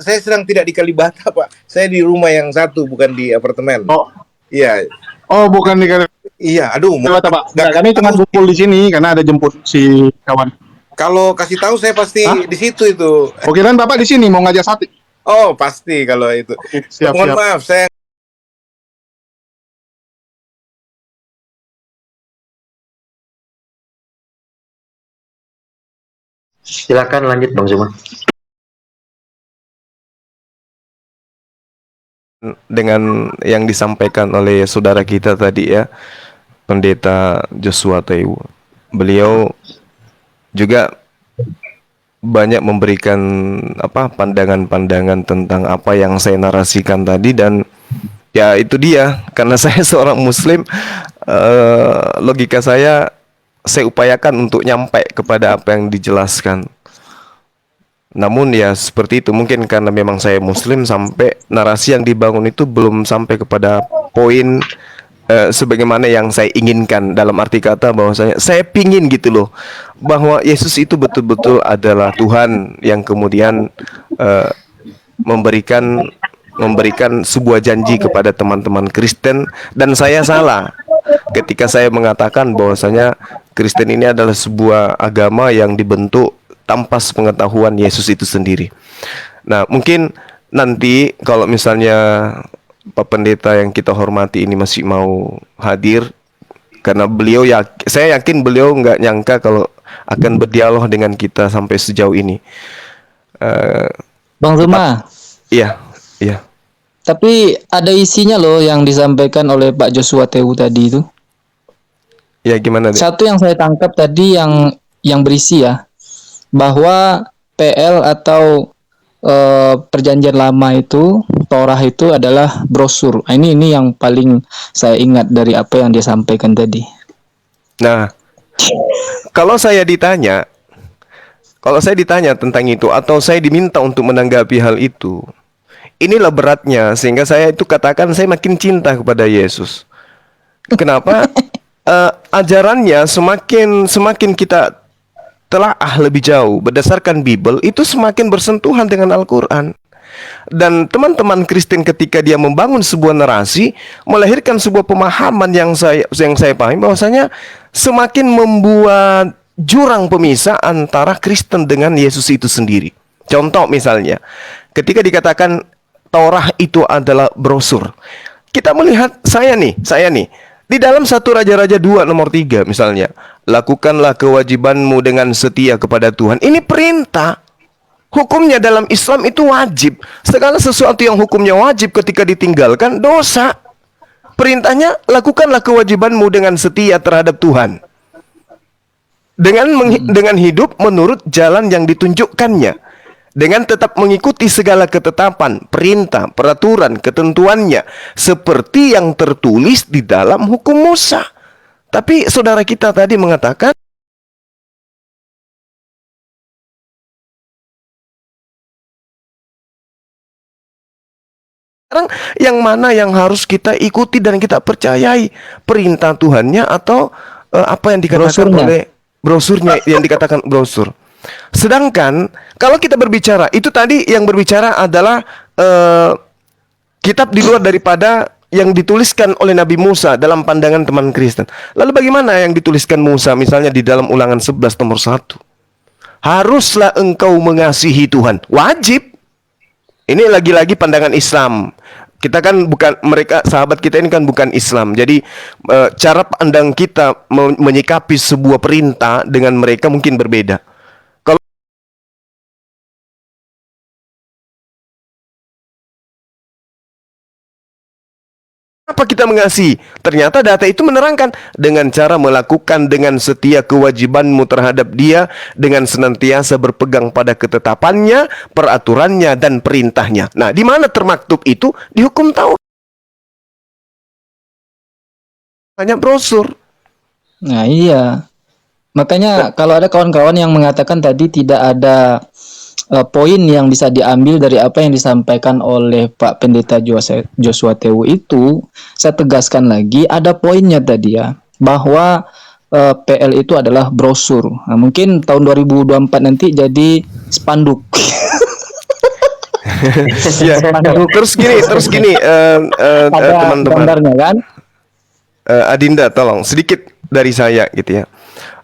saya sedang tidak di Kalibata, Pak. Saya di rumah yang satu, bukan di apartemen. Oh. Iya. Oh, bukan di Kalibata. Iya, aduh. Pak. Nah, kami cuma kumpul di sini karena ada jemput si kawan. Kalau kasih tahu saya pasti di situ itu. Oh, kirain Bapak di sini mau ngajak sate. Oh, pasti kalau itu. Oke, siap. Mohon maaf, saya Silakan lanjut Bang Zuma. Dengan yang disampaikan oleh saudara kita tadi ya, Pendeta Joshua Teu. Beliau juga banyak memberikan pandangan-pandangan tentang apa yang saya narasikan tadi, dan ya itu dia, karena saya seorang muslim, logika saya upayakan untuk nyampe kepada apa yang dijelaskan. Namun ya seperti itu, mungkin karena memang saya muslim sampai narasi yang dibangun itu belum sampai kepada poin sebagaimana yang saya inginkan. Dalam arti kata bahwa saya pingin gitu loh, bahwa Yesus itu betul-betul adalah Tuhan yang kemudian eh, memberikan memberikan sebuah janji kepada teman-teman Kristen, dan saya salah ketika saya mengatakan bahwasanya Kristen ini adalah sebuah agama yang dibentuk tanpa pengetahuan Yesus itu sendiri. Nah, mungkin nanti kalau misalnya Pak Pendeta yang kita hormati ini masih mau hadir, karena beliau ya, saya yakin beliau nggak nyangka kalau akan berdialog dengan kita sampai sejauh ini. Bang Zuma, Iya, iya. tapi ada isinya loh yang disampaikan oleh Pak Joshua Tewu tadi itu. Ya gimana deh? Satu yang saya tangkap tadi yang berisi ya, bahwa PL atau perjanjian lama itu, Torah itu adalah brosur. Nah, ini yang paling saya ingat dari apa yang dia sampaikan tadi. Nah, kalau saya ditanya tentang itu, atau saya diminta untuk menanggapi hal itu, inilah beratnya sehingga saya itu katakan saya makin cinta kepada Yesus. Kenapa? Ajarannya semakin kita telaah lebih jauh berdasarkan Bible, itu semakin bersentuhan dengan Al-Quran. Dan teman-teman Kristen ketika dia membangun sebuah narasi, melahirkan sebuah pemahaman yang saya pahami, bahwasanya semakin membuat jurang pemisah antara Kristen dengan Yesus itu sendiri. Contoh misalnya, ketika dikatakan Torah itu adalah brosur, kita melihat saya nih di dalam 1 Raja-Raja 2 nomor 3 misalnya, lakukanlah kewajibanmu dengan setia kepada Tuhan. Ini perintah. Hukumnya dalam Islam itu wajib. Segala sesuatu yang hukumnya wajib ketika ditinggalkan dosa. Perintahnya, lakukanlah kewajibanmu dengan setia terhadap Tuhan. Dengan hidup menurut jalan yang ditunjukkannya. Dengan tetap mengikuti segala ketetapan, perintah, peraturan, ketentuannya, seperti yang tertulis di dalam hukum Musa. Tapi saudara kita tadi mengatakan, sekarang yang mana yang harus kita ikuti dan kita percayai, perintah Tuhannya atau apa yang dikatakan oleh brosurnya, yang dikatakan brosur. Sedangkan kalau kita berbicara, itu tadi yang berbicara adalah kitab di luar daripada yang dituliskan oleh Nabi Musa dalam pandangan teman Kristen. Lalu bagaimana yang dituliskan Musa misalnya di dalam Ulangan 11 nomor 1? Haruslah engkau mengasihi Tuhan. Wajib. Ini lagi-lagi pandangan Islam. Kita kan bukan, mereka sahabat kita ini kan bukan Islam. Jadi cara pandang kita menyikapi sebuah perintah dengan mereka mungkin berbeda. Apa kita mengasihi? Ternyata data itu menerangkan dengan cara melakukan dengan setia kewajibanmu terhadap dia, dengan senantiasa berpegang pada ketetapannya, peraturannya, dan perintahnya. Nah, di mana termaktub itu? Di hukum Taurat. Hanya brosur. Nah iya, makanya kalau ada kawan-kawan yang mengatakan tadi tidak ada poin yang bisa diambil dari apa yang disampaikan oleh Pak Pendeta Joshua Tewu itu, saya tegaskan lagi, ada poinnya tadi ya, bahwa PL itu adalah brosur. Nah, mungkin tahun 2024 nanti jadi spanduk. Ya, terus gini, Ada teman-teman. gambarnya kan? Adinda, tolong sedikit dari saya gitu ya.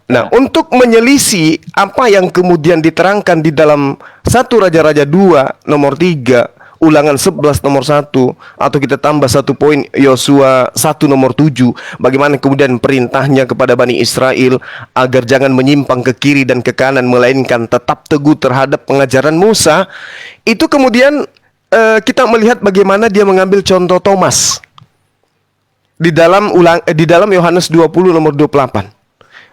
Nah, untuk menyelisih apa yang kemudian diterangkan di dalam 1 Raja-Raja 2 nomor 3, Ulangan 11 nomor 1, atau kita tambah 1 poin Yosua 1 nomor 7, bagaimana kemudian perintahnya kepada Bani Israel agar jangan menyimpang ke kiri dan ke kanan, melainkan tetap teguh terhadap pengajaran Musa, itu kemudian kita melihat bagaimana dia mengambil contoh Thomas di dalam Yohanes 20 nomor 28.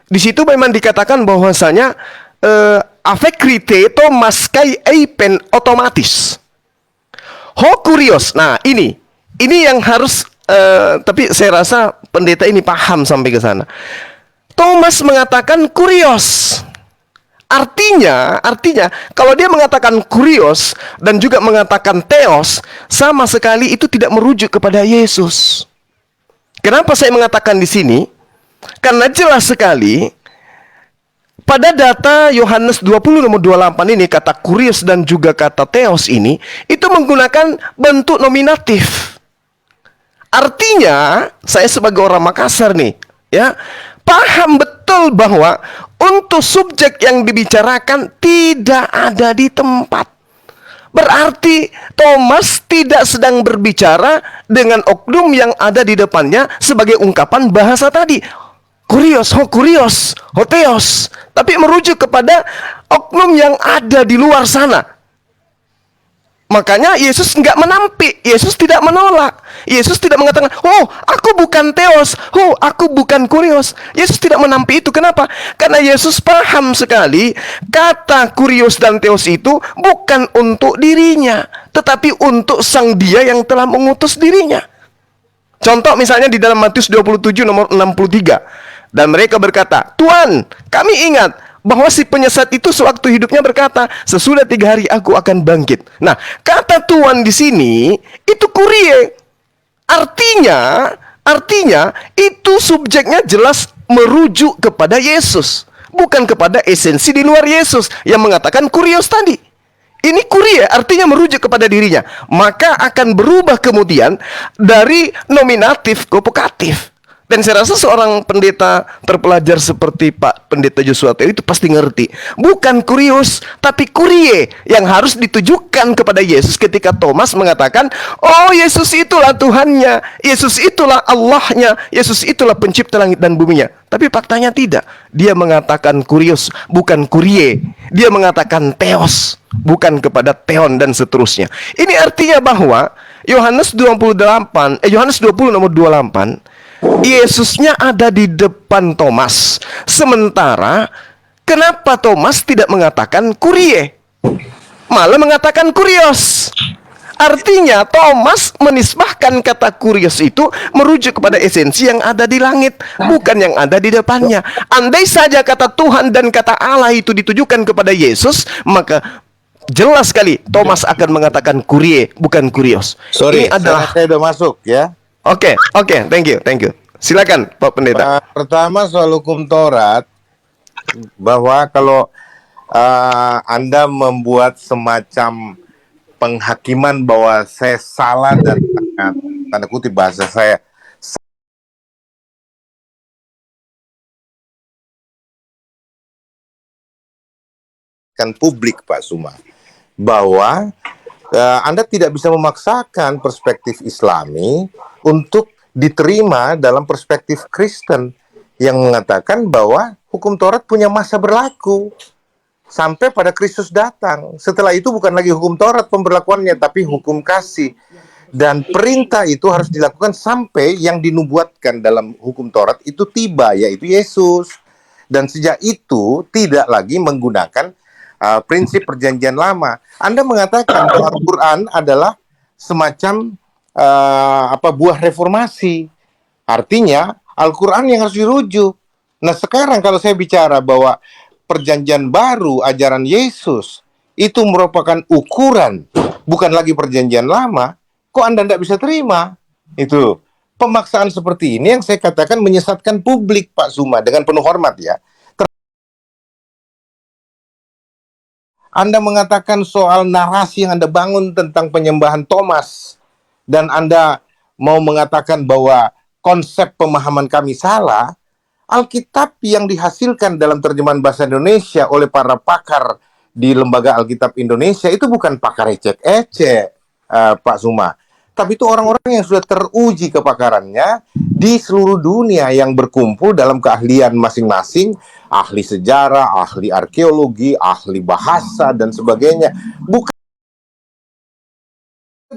Di situ memang dikatakan bahwasanya afekrite Thomas kai eipen otomatis. Ho kurios. Nah, ini yang harus tapi saya rasa pendeta ini paham sampai ke sana. Thomas mengatakan kurios. Artinya kalau dia mengatakan kurios dan juga mengatakan theos, sama sekali itu tidak merujuk kepada Yesus. Kenapa saya mengatakan di sini? Karena jelas sekali pada data Yohanes 20 nomor 28 ini, kata kurios dan juga kata theos ini itu menggunakan bentuk nominatif. Artinya, saya sebagai orang Makassar nih, ya, paham betul bahwa untuk subjek yang dibicarakan tidak ada di tempat. Berarti Thomas tidak sedang berbicara dengan oknum yang ada di depannya sebagai ungkapan bahasa tadi. Kurios, hoteos. Tapi merujuk kepada oknum yang ada di luar sana. Makanya Yesus nggak menampik, Yesus tidak menolak, Yesus tidak mengatakan, oh aku bukan theos, oh aku bukan kurios. Yesus tidak menampik itu. Kenapa? Karena Yesus paham sekali kata kurios dan theos itu bukan untuk dirinya, tetapi untuk sang Dia yang telah mengutus dirinya. Contoh misalnya di dalam Matius 27 nomor 63. Dan mereka berkata, Tuhan, kami ingat bahwa si penyesat itu sewaktu hidupnya berkata, sesudah 3 hari aku akan bangkit. Nah, kata Tuhan di sini itu kurie. Artinya itu subjeknya jelas merujuk kepada Yesus, bukan kepada esensi di luar Yesus yang mengatakan kurios tadi. Ini kurie artinya merujuk kepada dirinya. Maka akan berubah kemudian dari nominatif ke vokatif. Dan saya rasa seorang pendeta terpelajar seperti Pak Pendeta Joshua Teo itu pasti ngerti. Bukan kurios, tapi kurie yang harus ditujukan kepada Yesus ketika Thomas mengatakan, oh Yesus itulah Tuhannya, Yesus itulah Allahnya, Yesus itulah pencipta langit dan buminya. Tapi faktanya tidak. Dia mengatakan kurios, bukan kurie. Dia mengatakan theos, bukan kepada theon dan seterusnya. Ini artinya bahwa Yohanes 20 nomor 28, Yesusnya ada di depan Thomas. Sementara kenapa Thomas tidak mengatakan kurie, malah mengatakan kurios? Artinya Thomas menisbahkan kata kurios itu merujuk kepada esensi yang ada di langit, bukan yang ada di depannya. Andai saja kata Tuhan dan kata Allah itu ditujukan kepada Yesus, maka jelas sekali Thomas akan mengatakan kurie, bukan kurios. Sorry, Ini adalah saya udah masuk ya. Oke, thank you. Silakan Pak Pendeta. Pertama soal hukum Taurat, bahwa kalau Anda membuat semacam penghakiman bahwa saya salah dan tanda kutip bahasa saya kan publik, Pak Suma, bahwa Anda tidak bisa memaksakan perspektif Islami untuk diterima dalam perspektif Kristen yang mengatakan bahwa hukum Taurat punya masa berlaku sampai pada Kristus datang. Setelah itu bukan lagi hukum Taurat pemberlakuannya, tapi hukum kasih. Dan perintah itu harus dilakukan sampai yang dinubuatkan dalam hukum Taurat itu tiba, yaitu Yesus. Dan sejak itu tidak lagi menggunakan prinsip perjanjian lama. Anda mengatakan bahwa Al-Quran adalah semacam buah reformasi. Artinya Al-Quran yang harus dirujuk. Nah sekarang kalau saya bicara bahwa perjanjian baru ajaran Yesus itu merupakan ukuran, bukan lagi perjanjian lama, kok Anda tidak bisa terima? Itu pemaksaan seperti ini yang saya katakan menyesatkan publik, Pak Suma, dengan penuh hormat ya. Anda mengatakan soal narasi yang Anda bangun tentang penyembahan Thomas, dan Anda mau mengatakan bahwa konsep pemahaman kami salah. Alkitab yang dihasilkan dalam terjemahan bahasa Indonesia oleh para pakar di Lembaga Alkitab Indonesia itu bukan pakar ecek-ecek, Pak Suma. Tapi itu orang-orang yang sudah teruji kepakarannya di seluruh dunia yang berkumpul dalam keahlian masing-masing, ahli sejarah, ahli arkeologi, ahli bahasa, dan sebagainya. Bukan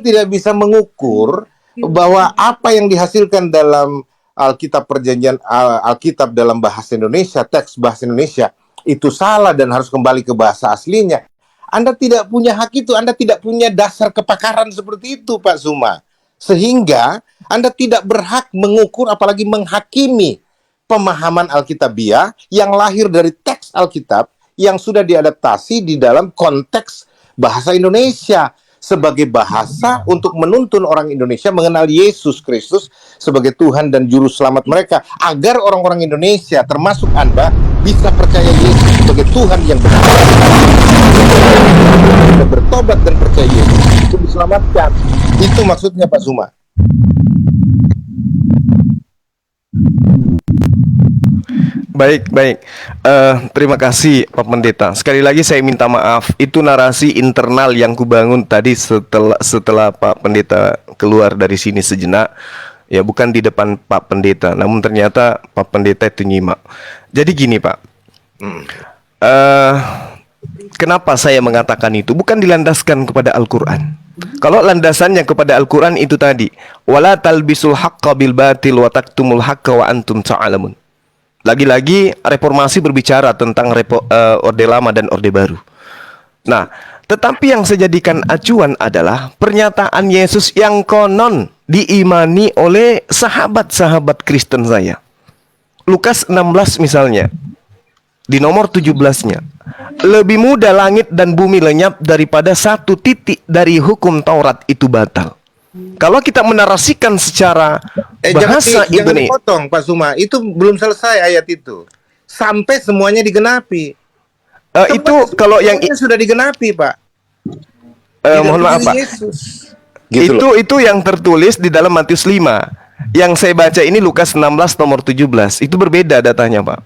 tidak bisa mengukur bahwa apa yang dihasilkan dalam Alkitab perjanjian Alkitab dalam bahasa Indonesia, teks bahasa Indonesia itu salah dan harus kembali ke bahasa aslinya. Anda tidak punya hak itu, Anda tidak punya dasar kepakaran seperti itu, Pak Suma. Sehingga Anda tidak berhak mengukur apalagi menghakimi pemahaman Alkitabiah yang lahir dari teks Alkitab yang sudah diadaptasi di dalam konteks bahasa Indonesia sebagai bahasa untuk menuntun orang Indonesia mengenal Yesus Kristus sebagai Tuhan dan Juru Selamat mereka, agar orang-orang Indonesia termasuk Anda bisa percaya Yesus sebagai Tuhan yang benar, bertobat dan percaya Yesus untuk diselamatkan. Itu maksudnya Pak Zuma. Baik, baik. Terima kasih Pak Pendeta. Sekali lagi saya minta maaf. Itu narasi internal yang kubangun tadi setelah Pak Pendeta keluar dari sini sejenak. Ya, bukan di depan Pak Pendeta. Namun ternyata Pak Pendeta itu nyimak. Jadi gini Pak. Kenapa saya mengatakan itu? Bukan dilandaskan kepada Al-Quran. Kalau landasannya kepada Al-Quran itu tadi, wala talbisul haqqa bil batil wa taktumul haqqa wa antum ta'lamun. Lagi-lagi reformasi berbicara tentang Orde Lama dan Orde Baru. Nah, tetapi yang saya jadikan acuan adalah pernyataan Yesus yang konon diimani oleh sahabat-sahabat Kristen saya. Lukas 16 misalnya, di nomor 17-nya. Lebih mudah langit dan bumi lenyap daripada satu titik dari hukum Taurat itu batal. Kalau kita menarasikan secara bahasa jangan Indonesia, dipotong Pak Zuma, itu belum selesai ayat itu. Sampai semuanya digenapi. itu kalau yang sudah digenapi, Pak. mohon maaf Pak. Yesus. Gitu Itu yang tertulis di dalam Matius 5. Yang saya baca ini Lukas 16 nomor 17. Itu berbeda datanya, Pak.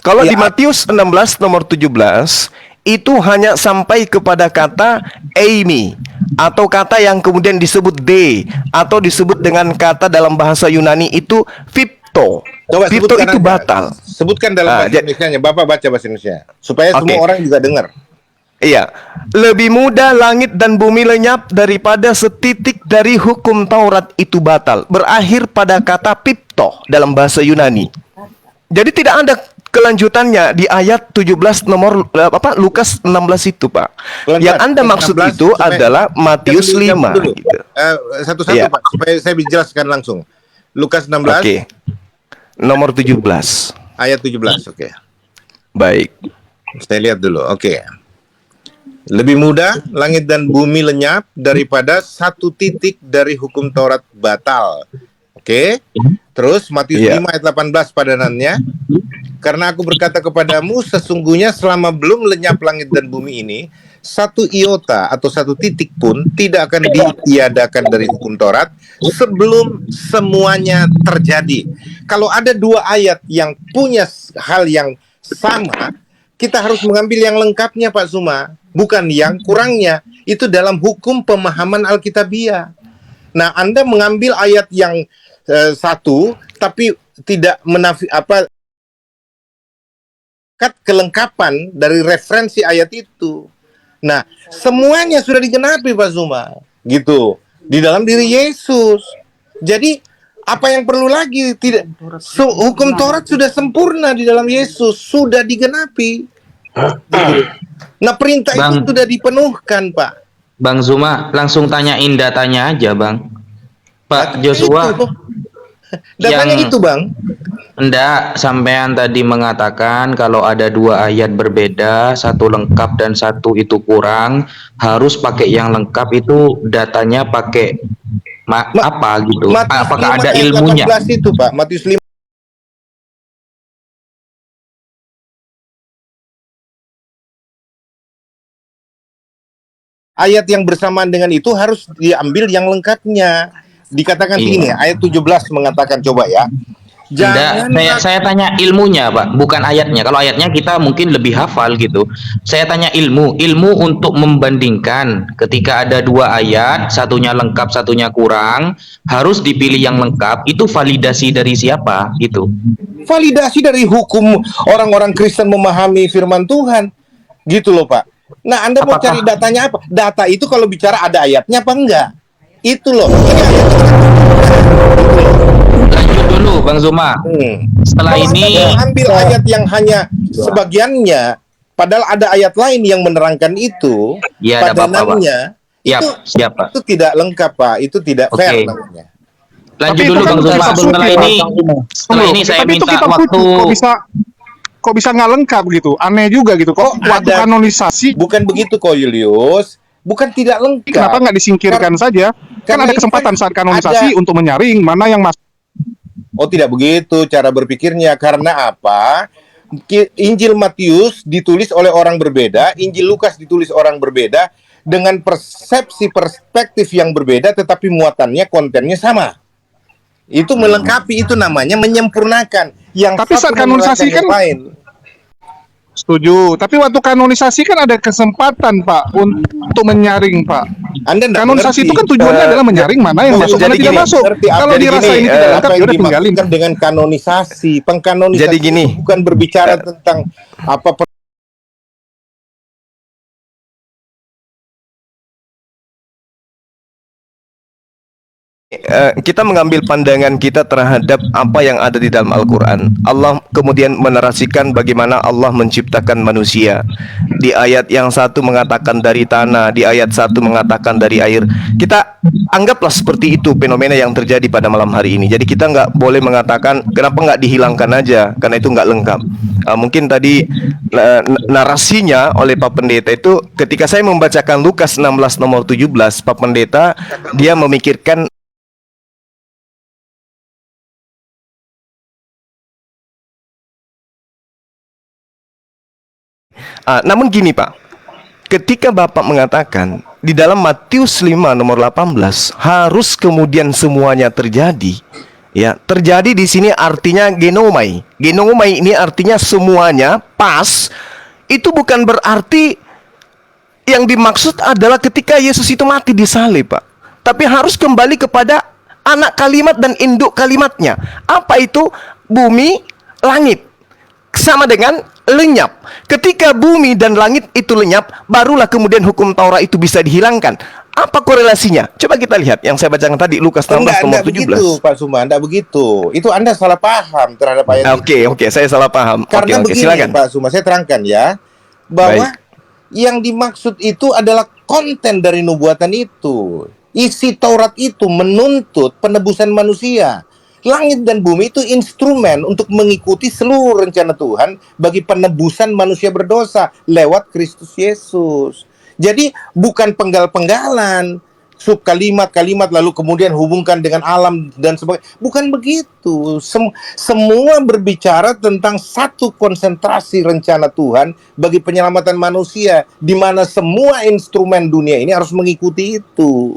Kalau di Matius 16 nomor 17 itu hanya sampai kepada kata eimi, atau kata yang kemudian disebut de, atau disebut dengan kata dalam bahasa Yunani itu fipto. Coba Fipto itu aja. batal. Sebutkan dalam bahasa Indonesia-nya. Bapak baca bahasa Indonesia supaya semua orang juga dengar. Iya, lebih mudah langit dan bumi lenyap daripada setitik dari hukum Taurat itu batal. Berakhir pada kata pipto dalam bahasa Yunani. Jadi tidak ada kelanjutannya di ayat 17 nomor Lukas 16 itu, Pak. Yang Anda maksud 16, itu adalah Matius 5 gitu. Satu-satu Iya. Pak, supaya saya jelaskan langsung. Lukas 16 Oke. Nomor 17. ayat 17, oke. Baik. Saya lihat dulu, oke. Lebih mudah langit dan bumi lenyap daripada satu titik dari hukum Taurat batal. Oke. Terus Matius 5 ayat 18 padanannya. Karena aku berkata kepadamu, sesungguhnya selama belum lenyap langit dan bumi ini, satu iota atau satu titik pun tidak akan ditiadakan dari hukum Taurat sebelum semuanya terjadi. Kalau ada dua ayat yang punya hal yang sama, kita harus mengambil yang lengkapnya, Pak Zuma, bukan yang kurangnya. Itu dalam hukum pemahaman Alkitabiah. Nah, Anda mengambil ayat yang satu, tapi tidak kelengkapan dari referensi ayat itu. Nah, semuanya sudah digenapi, Pak Zuma, gitu, di dalam diri Yesus. Jadi apa yang perlu lagi? Tidak, hukum Taurat sudah sempurna di dalam Yesus, sudah digenapi. Gitu. Nah, perintah itu sudah dipenuhkan, Pak. Bang Zuma, langsung tanyain datanya aja, Bang. Pak Joshua, datanya yang itu, Bang. Enggak, sampean tadi mengatakan kalau ada dua ayat berbeda, satu lengkap dan satu itu kurang, harus pakai yang lengkap. Itu datanya pakai apa gitu? Apakah ada ilmunya? Matius 5 ayat 18 itu, Pak. Matius 5 ayat yang bersamaan dengan itu harus diambil yang lengkapnya. Dikatakan begini, ayat 17 mengatakan, coba ya. Saya tanya ilmunya, Pak, bukan ayatnya. Kalau ayatnya kita mungkin lebih hafal gitu. Saya tanya ilmu untuk membandingkan ketika ada dua ayat, satunya lengkap, satunya kurang, harus dipilih yang lengkap. Itu validasi dari siapa gitu? Validasi dari hukum orang-orang Kristen memahami firman Tuhan. Gitu loh, Pak. Nah, Anda mau cari datanya apa? Data itu kalau bicara ada ayatnya apa enggak? Itu loh. Lanjut dulu, Bang Zuma. Setelah kalau ini ambil ayat yang hanya sebagiannya, padahal ada ayat lain yang menerangkan itu, ya, padanannya, itu tidak lengkap, Pak. Itu tidak fair namanya. Lanjut dulu, Bang Zuma. Setelah ini saya minta waktu. kok bisa nggak lengkap gitu? Aneh juga gitu. Kok Kok waktu ada- kanonisasi Bukan begitu kok Julius, bukan tidak lengkap. kenapa nggak disingkirkan saja? Kan karena ada ini kesempatan kan saat kanonisasi untuk menyaring mana yang masuk. Oh, tidak begitu cara berpikirnya. Karena apa? Injil Matius ditulis oleh orang berbeda, Injil Lukas ditulis orang berbeda dengan persepsi perspektif yang berbeda, tetapi muatannya, kontennya sama. Itu melengkapi, itu namanya menyempurnakan. Yang Tapi satu saat kanonisasi menerangkan yang kan- lain. Setuju. Tapi waktu kanonisasi kan ada kesempatan Pak untuk menyaring Pak. Anda nggak Kanonisasi mengerti. itu kan tujuannya adalah menyaring mana yang masuk, mana jadi tidak gini, masuk. Ngerti apa- Kalau jadi dirasa gini, ini tidak lengkap, apa ya yang udah tinggalin. dimaksudkan dengan kanonisasi. Pengkanonisasi Jadi gini, itu bukan berbicara tentang apa kita mengambil pandangan kita terhadap apa yang ada di dalam Al-Quran. Allah kemudian menarasikan bagaimana Allah menciptakan manusia. Di ayat yang satu mengatakan dari tanah, di ayat satu mengatakan dari air. Kita anggaplah seperti itu fenomena yang terjadi pada malam hari ini. Jadi kita nggak boleh mengatakan kenapa nggak dihilangkan aja, karena itu nggak lengkap. Mungkin tadi narasinya oleh Pak Pendeta itu, ketika saya membacakan Lukas 16 nomor 17, Pak Pendeta dia memikirkan namun gini Pak, ketika Bapak mengatakan di dalam Matius 5 nomor 18 harus kemudian semuanya terjadi, ya terjadi di sini artinya genomai. Genomai ini artinya semuanya pas. Itu bukan berarti yang dimaksud adalah ketika Yesus itu mati di salib Pak, tapi harus kembali kepada anak kalimat dan induk kalimatnya. Apa itu? Bumi, langit. Sama dengan lenyap. Ketika bumi dan langit itu lenyap, barulah kemudian hukum Taurat itu bisa dihilangkan. Apa korelasinya? Coba kita lihat yang saya bacakan tadi, Lukas 16 nomor 17. begitu, Pak Suma, Anda begitu. Itu Anda salah paham terhadap ayat itu. Oke, saya salah paham. Karena Oke, begini, silakan. Pak Suma, saya terangkan ya, bahwa Baik. yang dimaksud itu adalah konten dari nubuatan itu. Isi Taurat itu menuntut penebusan manusia. Langit dan bumi itu instrumen untuk mengikuti seluruh rencana Tuhan bagi penebusan manusia berdosa lewat Kristus Yesus. Jadi bukan penggal-penggalan, sub kalimat lalu kemudian hubungkan dengan alam dan sebagainya. Bukan begitu. Semua berbicara tentang satu konsentrasi rencana Tuhan bagi penyelamatan manusia, di mana semua instrumen dunia ini harus mengikuti itu.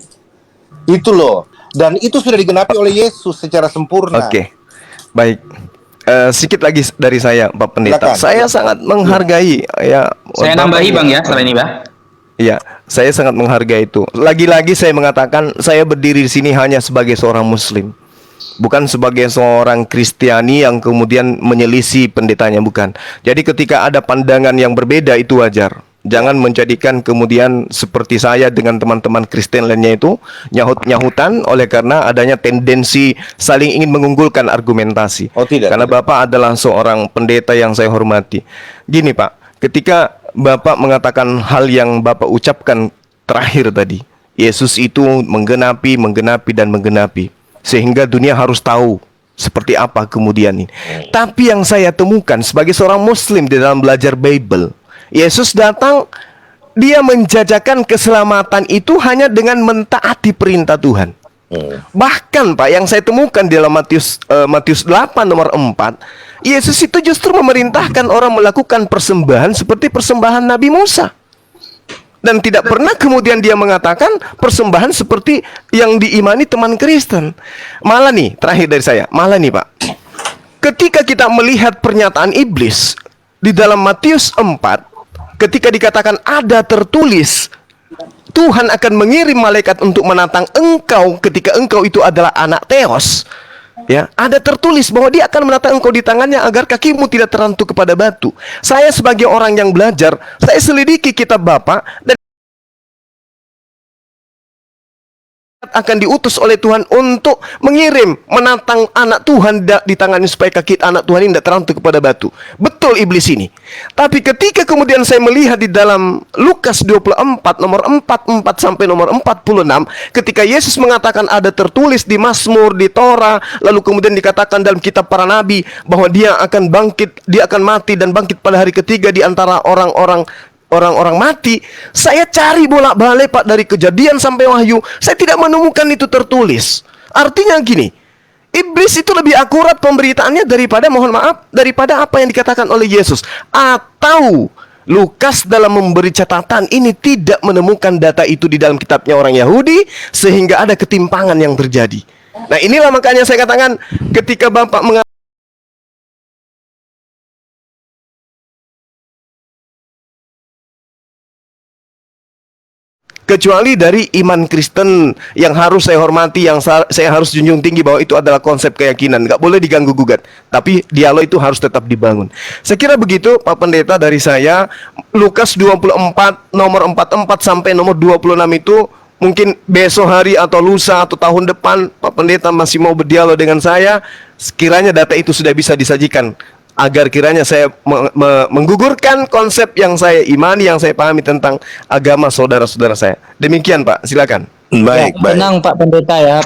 Itu loh. Dan itu sudah digenapi oleh Yesus secara sempurna. Oke. Baik. Sedikit lagi dari saya, Pak Pendeta. Silakan. Saya sangat menghargai ya. Saya nambahi Bang ya, setelah ini Bang. Iya, saya sangat menghargai itu. Lagi-lagi saya mengatakan saya berdiri di sini hanya sebagai seorang Muslim, bukan sebagai seorang Kristiani yang kemudian menyelisih pendetanya, bukan. Jadi ketika ada pandangan yang berbeda itu wajar. Jangan menjadikan kemudian seperti saya dengan teman-teman Kristen lainnya itu nyahut-nyahutan oleh karena adanya tendensi saling ingin mengunggulkan argumentasi. Oh, tidak, Karena tidak. Bapak adalah seorang pendeta yang saya hormati. Gini Pak, ketika Bapak mengatakan hal yang Bapak ucapkan terakhir tadi, Yesus itu menggenapi dan menggenapi, sehingga dunia harus tahu seperti apa kemudian ini. Tapi yang saya temukan sebagai seorang Muslim di dalam belajar Bible, Yesus datang, dia menjajakan keselamatan itu hanya dengan mentaati perintah Tuhan. Bahkan Pak, yang saya temukan di dalam Matius 8 nomor 4, Yesus itu justru memerintahkan orang melakukan persembahan seperti persembahan Nabi Musa. Dan tidak pernah kemudian dia mengatakan persembahan seperti yang diimani teman Kristen. Malah nih, terakhir dari saya, malah nih Pak, ketika kita melihat pernyataan iblis di dalam Matius 4, ketika dikatakan ada tertulis Tuhan akan mengirim malaikat untuk menantang engkau ketika engkau itu adalah anak Theos, ya, ada tertulis bahwa dia akan menantang engkau di tangannya agar kakimu tidak terantuk kepada batu. Saya sebagai orang yang belajar, saya selidiki kitab Bapak dan akan diutus oleh Tuhan untuk mengirim, menantang anak Tuhan di tangannya supaya kaki anak Tuhan ini tidak terantuk kepada batu. Betul iblis ini. Tapi ketika kemudian saya melihat di dalam Lukas 24 nomor 44 sampai nomor 46, ketika Yesus mengatakan ada tertulis di Mazmur, di Torah, lalu kemudian dikatakan dalam kitab para nabi bahwa dia akan bangkit, dia akan mati dan bangkit pada hari ketiga di antara orang-orang mati. Saya cari bolak-balik Pak, dari Kejadian sampai Wahyu, saya tidak menemukan itu tertulis. Artinya gini, iblis itu lebih akurat pemberitaannya daripada, mohon maaf, daripada apa yang dikatakan oleh Yesus. Atau Lukas dalam memberi catatan ini tidak menemukan data itu di dalam kitabnya orang Yahudi, sehingga ada ketimpangan yang terjadi. Nah, inilah makanya saya katakan ketika Bapak kecuali dari iman Kristen yang harus saya hormati, yang saya harus junjung tinggi bahwa itu adalah konsep keyakinan, nggak boleh diganggu gugat. Tapi dialog itu harus tetap dibangun. Saya kira begitu Pak Pendeta dari saya. Lukas 24 nomor 44 sampai nomor 26 itu mungkin besok hari atau lusa atau tahun depan Pak Pendeta masih mau berdialog dengan saya. Sekiranya data itu sudah bisa disajikan, agar kiranya saya menggugurkan konsep yang saya imani, yang saya pahami tentang agama saudara-saudara saya. Demikian Pak, silakan. Baik, baik. Tenang Pak Pendeta ya.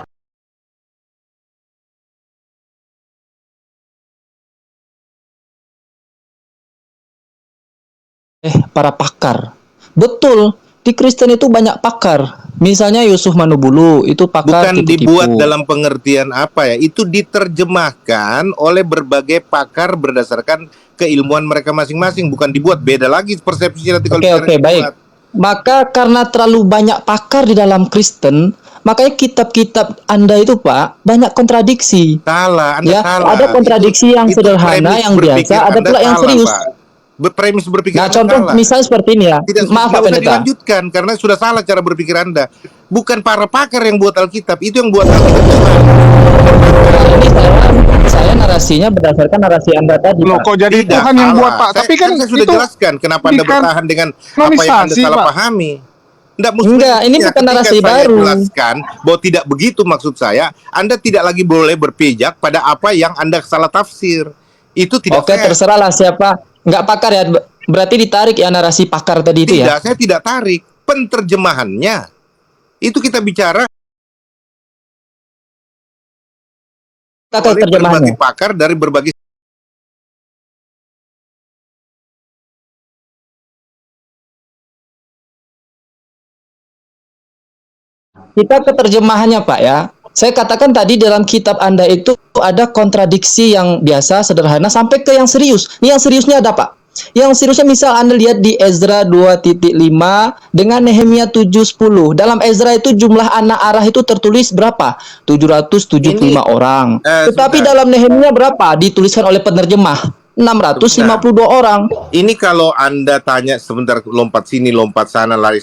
Para pakar. Betul, di Kristen itu banyak pakar. Misalnya Yusuf Manubulu itu pakar Bukan tipu-tipu. dibuat dalam pengertian apa ya, itu diterjemahkan oleh berbagai pakar berdasarkan keilmuan mereka masing-masing, bukan dibuat beda lagi persepsi nanti kalau Oke, sekarang baik. dibuat. Maka karena terlalu banyak pakar di dalam Kristen, makanya kitab-kitab Anda itu Pak banyak kontradiksi. Salah, Anda Ya, salah. ada kontradiksi yang sederhana, premis yang berpikir biasa, ada Anda pula yang salah, serius. Pak. Premis berpikir Nah, Anda contoh salah. misalnya seperti ini ya. Tidak, Maaf Pak tidak usah Pendeta. dilanjutkan karena sudah salah cara berpikir Anda. Bukan para pakar yang buat Alkitab, itu yang buat Alkitab. Ini saya narasinya berdasarkan narasi Anda tadi Loh, Pak. kok jadi Tidak, Tuhan yang buat salah. Pak? Tapi kan saya sudah itu jelaskan kenapa Anda bertahan dengan apa yang Anda kanonisasi, salah Pak. pahami. Enggak, ini bukan Ketika narasi saya baru. jelaskan bahwa tidak begitu maksud saya, Anda tidak lagi boleh berpijak pada apa yang Anda salah tafsir. Itu tidak Oke, fair. terserahlah siapa. Enggak pakar ya. Berarti ditarik ya narasi pakar tadi itu ya. Tidak, saya tidak tarik. Penterjemahannya. Itu kita bicara Kita ke oleh terjemahannya. berbagai pakar dari berbagai. Kita ke terjemahannya Pak ya. Saya katakan tadi dalam kitab Anda itu ada kontradiksi yang biasa, sederhana, sampai ke yang serius. Ini yang seriusnya ada Pak. Yang seriusnya misal Anda lihat di Ezra 2.5 dengan Nehemia 7.10. Dalam Ezra itu jumlah anak Arah itu tertulis berapa? 775 orang. Tetapi sebentar. dalam Nehemia berapa? Dituliskan oleh penerjemah 652 orang. Ini kalau Anda tanya sebentar, lompat sini, lompat sana, lari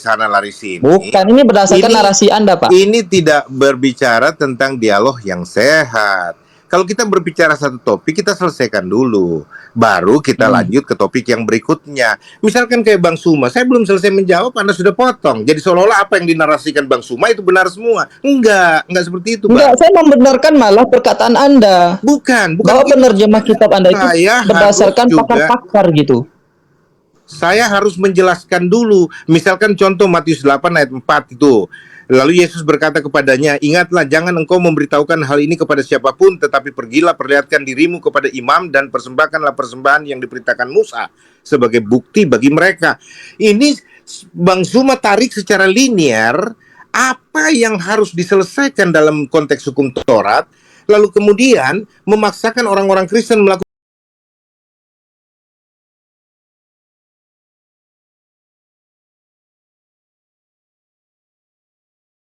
sini. Bukan, ini berdasarkan Ini- narasi Anda Pak. Ini tidak berbicara tentang dialog yang sehat. Kalau kita berbicara satu topik, kita selesaikan dulu. Baru kita lanjut ke topik yang berikutnya. Misalkan kayak Bang Suma, saya belum selesai menjawab, Anda sudah potong. Jadi seolah-olah apa yang dinarasikan Bang Suma itu benar semua. Enggak seperti itu, Enggak, Bang. saya membenarkan malah perkataan Anda. Bukan Bahwa gitu. penerjemah kitab Anda itu Saya berdasarkan harus juga- pakar-pakar gitu. Saya harus menjelaskan dulu. Misalkan contoh Matius 8 ayat 4 itu. Lalu Yesus berkata kepadanya, "Ingatlah, jangan engkau memberitahukan hal ini kepada siapapun, tetapi pergilah perlihatkan dirimu kepada imam dan persembahkanlah persembahan yang diperintahkan Musa sebagai bukti bagi mereka." Ini Bang Suma tarik secara linear apa yang harus diselesaikan dalam konteks hukum Taurat, lalu kemudian memaksakan orang-orang Kristen melakukan.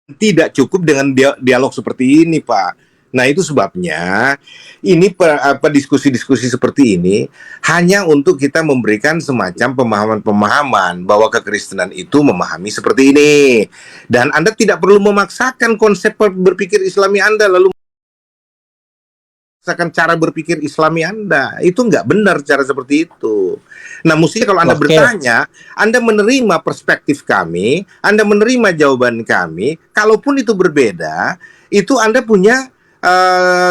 Tidak cukup dengan dialog seperti ini, Pak. Nah, itu sebabnya ini diskusi-diskusi seperti ini hanya untuk kita memberikan semacam pemahaman-pemahaman bahwa kekristenan itu memahami seperti ini. Dan Anda tidak perlu memaksakan konsep berpikir Islami Anda lalu memaksakan cara berpikir Islami Anda. Itu nggak benar cara seperti itu. Nah, mestinya kalau Anda Oke. bertanya, Anda menerima perspektif kami, Anda menerima jawaban kami, kalaupun itu berbeda, itu Anda punya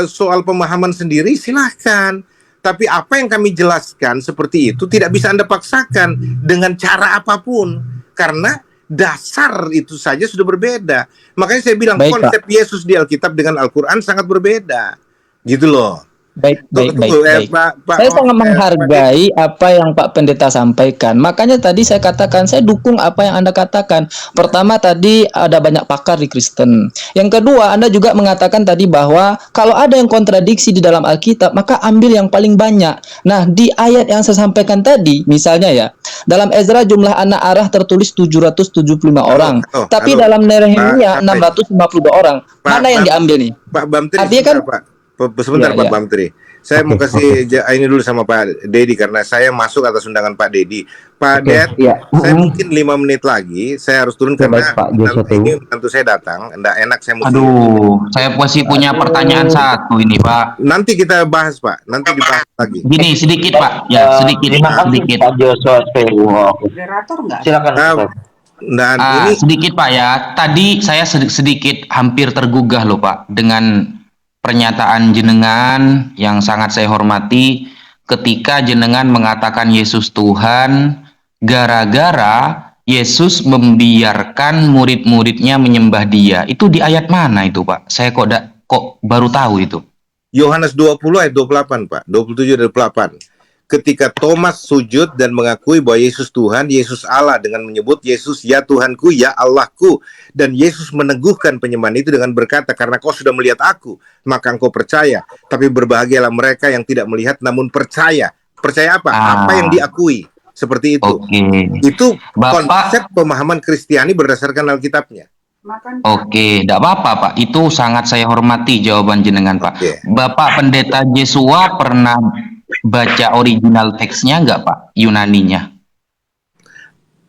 soal pemahaman sendiri, silahkan. Tapi apa yang kami jelaskan seperti itu tidak bisa Anda paksakan dengan cara apapun, karena dasar itu saja sudah berbeda. Makanya saya bilang Baik, Pak. konsep Yesus di Alkitab dengan Al-Quran sangat berbeda. Gitu loh. Baik, baik, baik, Tunggu, baik. Pak, Saya sangat Pak menghargai apa yang Pak Pendeta sampaikan. Makanya tadi saya katakan, saya dukung apa yang Anda katakan. Pertama tadi ada banyak pakar di Kristen. Yang kedua, Anda juga mengatakan tadi bahwa kalau ada yang kontradiksi di dalam Alkitab, maka ambil yang paling banyak. Nah, di ayat yang saya sampaikan tadi, misalnya ya, dalam Ezra jumlah anak Arah tertulis 775 orang. Tapi halo, dalam Nehemia Pak, 652 orang. Pak, Mana yang diambil nih? Pak Bamtri, Artinya kan sebentar, Pak. Sebentar, Ya, Pak ya. Bamtri. Saya mau kasih ini dulu sama Pak Dedi karena saya masuk atas undangan Pak Dedi. Pak Oke, Ded, iya. saya mungkin 5 menit lagi saya harus turun Oke, karena baik, Pak Joshua nanti ini tentu saya datang, enggak enak saya mesti. Aduh, saya masih punya pertanyaan satu ini, Pak. Nanti kita bahas, Pak. Nanti dibahas lagi. Gini, sedikit, Pak. Ya, sedikit, Terima kasih sedikit. Pak Joshua Spewok. Silakan. Nah, Pak. dan ini Sedikit, Pak ya. Tadi saya sedikit hampir tergugah loh, Pak, dengan pernyataan jenengan yang sangat saya hormati ketika jenengan mengatakan Yesus Tuhan gara-gara Yesus membiarkan murid-muridnya menyembah Dia. Itu di ayat mana itu, Pak? Saya kok baru tahu itu. Yohanes 20 ayat 28, Pak. 27 dan 28. Ketika Thomas sujud dan mengakui bahwa Yesus Tuhan, Yesus Allah dengan menyebut Yesus ya Tuhanku, ya Allahku. Dan Yesus meneguhkan penyembahan itu dengan berkata, karena kau sudah melihat aku, maka engkau percaya. Tapi berbahagialah mereka yang tidak melihat namun percaya. Percaya apa? Apa yang diakui. Seperti itu. Oke. Itu Bapak- konsep pemahaman Kristiani berdasarkan Alkitabnya. Oke, tidak apa-apa, Pak. Itu sangat saya hormati jawaban jenengan, Pak. Oke. Bapak Pendeta Jesua pernah baca original teksnya nggak, Pak? Yunaninya?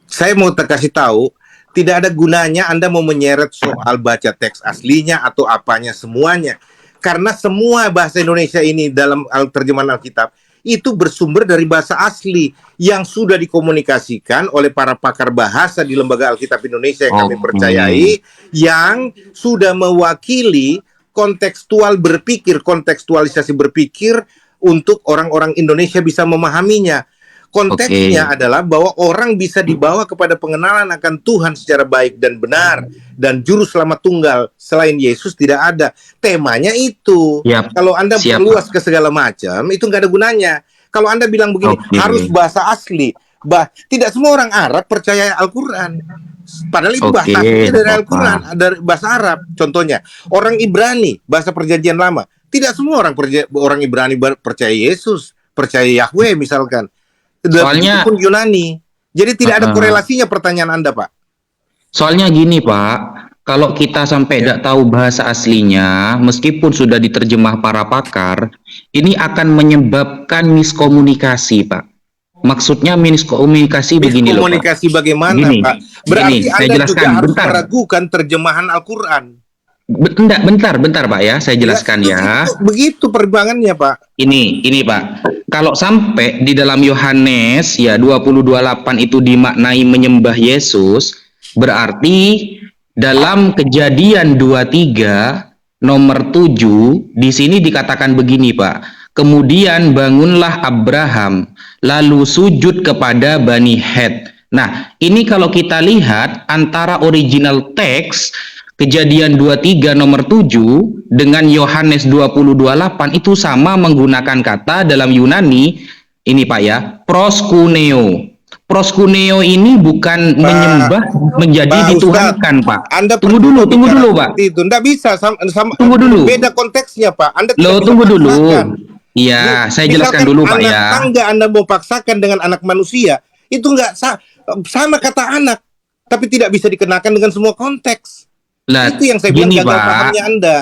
Saya mau kasih tahu, tidak ada gunanya Anda mau menyeret soal baca teks aslinya atau apanya semuanya. Karena semua bahasa Indonesia ini dalam terjemahan Alkitab itu bersumber dari bahasa asli yang sudah dikomunikasikan oleh para pakar bahasa di Lembaga Alkitab Indonesia yang kami Oke. percayai, yang sudah mewakili kontekstualisasi berpikir untuk orang-orang Indonesia bisa memahaminya. Konteksnya adalah bahwa orang bisa dibawa kepada pengenalan akan Tuhan secara baik dan benar, dan juru selamat tunggal selain Yesus tidak ada. Temanya itu. Siap. Kalau Anda Siap, meluas ke segala macam, itu nggak ada gunanya. Kalau Anda bilang begini, Oke. harus bahasa asli. Tidak semua orang Arab percaya Al-Quran. Padahal itu Oke, bahasa asli dari Bapak. Al-Quran, dari bahasa Arab. Contohnya, orang Ibrani, bahasa perjanjian lama. Tidak semua orang Ibrani percaya Yesus, percaya Yahweh misalkan. Soalnya- Itu pun Yunani. Jadi tidak ada korelasinya pertanyaan Anda, Pak. Soalnya gini, Pak, kalau kita sampai tidak tahu bahasa aslinya, meskipun sudah diterjemah para pakar, ini akan menyebabkan miskomunikasi, Pak. Maksudnya miskomunikasi begini loh, Pak. Komunikasi bagaimana, Gini, Pak? Berarti gini, saya Anda jelaskan, juga harus bentar. meragukan terjemahan Al-Quran. Bentar, Pak ya, saya jelaskan ya. Begitu perkembangannya, Pak. Ini Pak. Kalau sampai di dalam Yohanes ya 20:28 itu dimaknai menyembah Yesus, berarti dalam Kejadian 23 nomor 7 di sini dikatakan begini, Pak. Kemudian bangunlah Abraham lalu sujud kepada Bani Het. Nah, ini kalau kita lihat antara original teks Kejadian 23 nomor 7 dengan Yohanes 20:28 itu sama menggunakan kata dalam Yunani ini, Pak ya, proskuneo. Proskuneo ini bukan menyembah menjadi Pak dituhankan, Pak. Anda Tunggu dulu, Pak. Itu enggak bisa Tunggu dulu. Beda konteksnya, Pak. Anda tidak Loh, bisa tunggu dulu. paksakan. Iya, saya Misalkan jelaskan dulu, Pak anak ya. tangga Anda mau paksakan dengan anak manusia, itu enggak sama kata anak, tapi tidak bisa dikenakan dengan semua konteks. Lah, Itu yang saya bilang gini, gagal Pak. pahamnya Anda.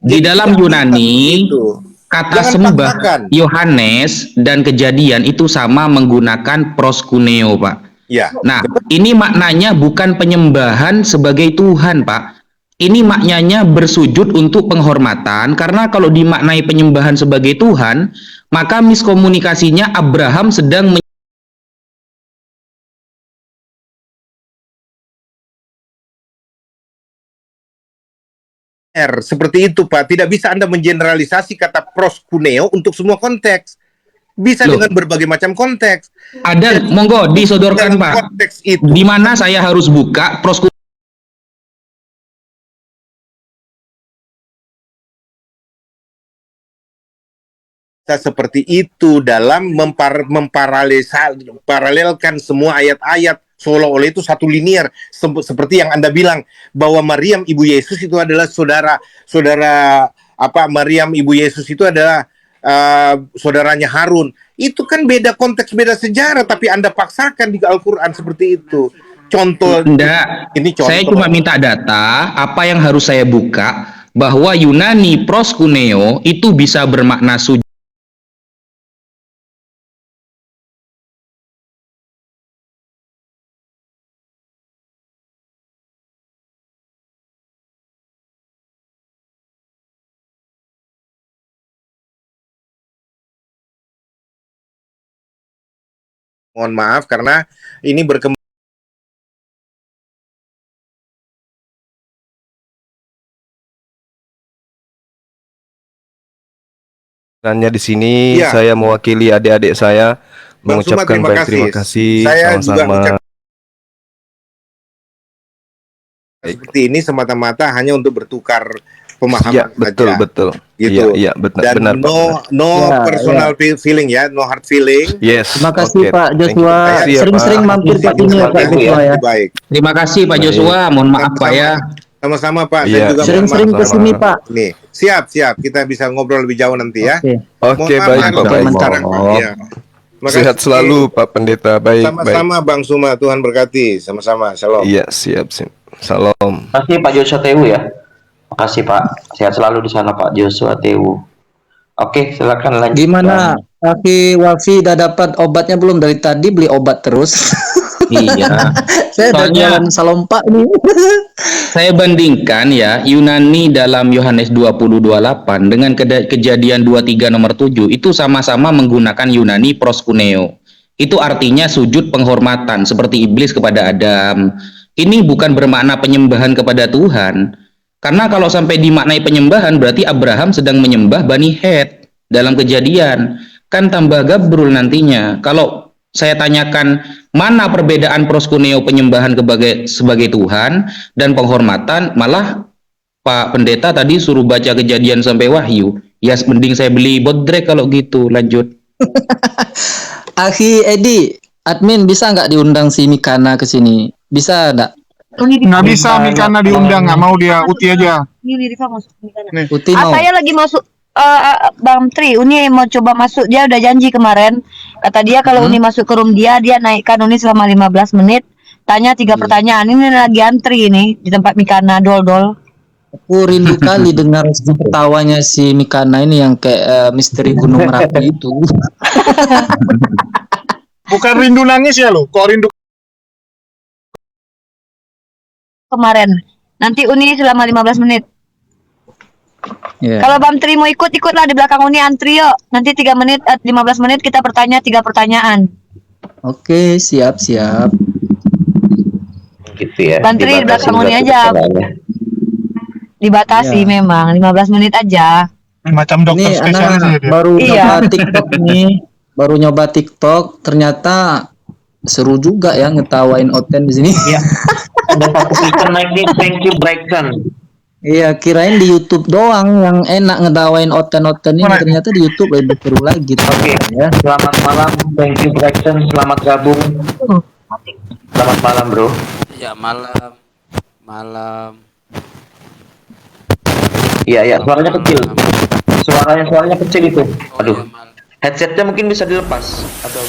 Di dalam tidak bisa Yunani, begitu. kata Jangan sembah paksakan. Yohanes dan Kejadian itu sama menggunakan proskuneo, Pak. Ya. Nah, ini maknanya bukan penyembahan sebagai Tuhan, Pak. Ini maknanya bersujud untuk penghormatan, karena kalau dimaknai penyembahan sebagai Tuhan, maka miskomunikasinya Abraham sedang Seperti itu Pak. Tidak bisa Anda mengeneralisasi kata proskuneo untuk semua konteks. Bisa Loh. dengan berbagai macam konteks. Ada, monggo disodorkan Dalam Pak. konteks itu Di mana saya harus buka seperti itu dalam memparalelkan semua ayat-ayat seolah-olah itu satu linear, seperti yang Anda bilang bahwa Maryam ibu Yesus itu adalah saudara Maryam ibu Yesus itu adalah saudaranya Harun. Itu kan beda konteks, beda sejarah, tapi Anda paksakan di Al-Qur'an seperti itu. Contoh ini contoh. Saya cuma minta data apa yang harus saya buka bahwa Yunani proskuneo itu bisa bermakna sujud. Mohon maaf karena ini berkembang. Nanya di sini Iya. saya mewakili adik-adik saya Bang Suma, mengucapkan banyak terima kasih. Saya juga Sama-sama. mengucap seperti ini semata-mata hanya untuk bertukar pemahaman Ya, betul saja. betul. Gitu. Iya, betul, Dan benar Pak. no Ya, personal feeling ya, no hard feeling. Yes. Terima kasih oke. Pak Thank you. Joshua. Terima kasih ya, Sering-sering Pak. mampir ke sini ya Pak Joshua ya. Baik. Terima kasih Pak Baik. Joshua, mohon maaf Pak Sama-sama. ya. Sama-sama Pak. Iya. Saya juga mohon Sering-sering maaf. ke sini Pak. Nih, siap. Kita bisa ngobrol lebih jauh nanti ya. Oke. Oke, Mohon maaf, baik harus Pak. Oke, Baik. mantap. sekarang, Pak. Iya. Terima Sehat kasih. selalu Pak Pendeta. Baik, baik. Sama-sama Bang Suma, Tuhan berkati. Sama-sama. Shalom. Iya, siap. Salam. Terima kasih Pak Joshua Tewu ya. Makasih Pak. Sehat selalu di sana Pak Joshua Tewu. Oke, silakan lanjut. Gimana? Kaki Wafi udah dapat obatnya belum? Dari tadi beli obat terus. Iya. Saya udah Soalnya- jalan salompak nih. Saya bandingkan ya Yunani dalam Yohanes 20:28 dengan kejadian 23 nomor 7 itu sama-sama menggunakan Yunani proskuneo. Itu artinya sujud penghormatan seperti iblis kepada Adam. Ini bukan bermakna penyembahan kepada Tuhan. Karena kalau sampai dimaknai penyembahan berarti Abraham sedang menyembah Bani Het dalam kejadian. Kan tambah gabrul nantinya. Kalau saya tanyakan mana perbedaan proskuneo penyembahan sebagai Tuhan dan penghormatan, malah Pak Pendeta tadi suruh baca kejadian sampai Wahyu. Ya mending saya beli bodrek kalau gitu. Lanjut. Akhi Edi, admin bisa nggak diundang si Mikana ke sini? Bisa nggak? Nggak bisa Mikana diundang, nggak mau dia, Uti aja. Ini Rifa masuk Mikana. Uti mau? Saya lagi masuk Bang Tri, Uni mau coba masuk, dia udah janji kemarin. Kata dia kalau Uni masuk ke room dia naikkan Uni selama 15 menit, tanya 3 pertanyaan. Ini lagi antri ini di tempat Mikana dol-dol. Aku rindu kali dengar ketawanya si Mikana ini yang kayak misteri Gunung Merapi itu. Bukan rindu nangis ya lo, kok rindu Kemarin. Nanti Uni selama 15 menit. Ya. Kalau Bang Tri mau ikutlah di belakang Uni antri yuk. Nanti 3 menit 15 menit kita bertanya 3 pertanyaan. Oke, siap. Gitu ya. Bang Tri di belakang Uni aja. Dibatasi Ya. memang 15 menit aja. macam dokter Ini spesialis anak aja dia. baru Iya. nyoba TikTok nih. Baru nyoba TikTok, ternyata seru juga ya ngetawain Oten di sini. Iya. Ada satu ikan naik nih, thank you Braxton. Iya, kirain di YouTube doang yang enak ngetawain Oten-Oten ini, Mana? ternyata di YouTube lebih seru lagi. Oke, Ya. selamat malam, thank you Braxton, selamat gabung. Selamat malam bro. Ya malam, malam. Iya, suaranya kecil. Suaranya kecil itu. Oh, Aduh, ya, malam. headsetnya mungkin bisa dilepas atau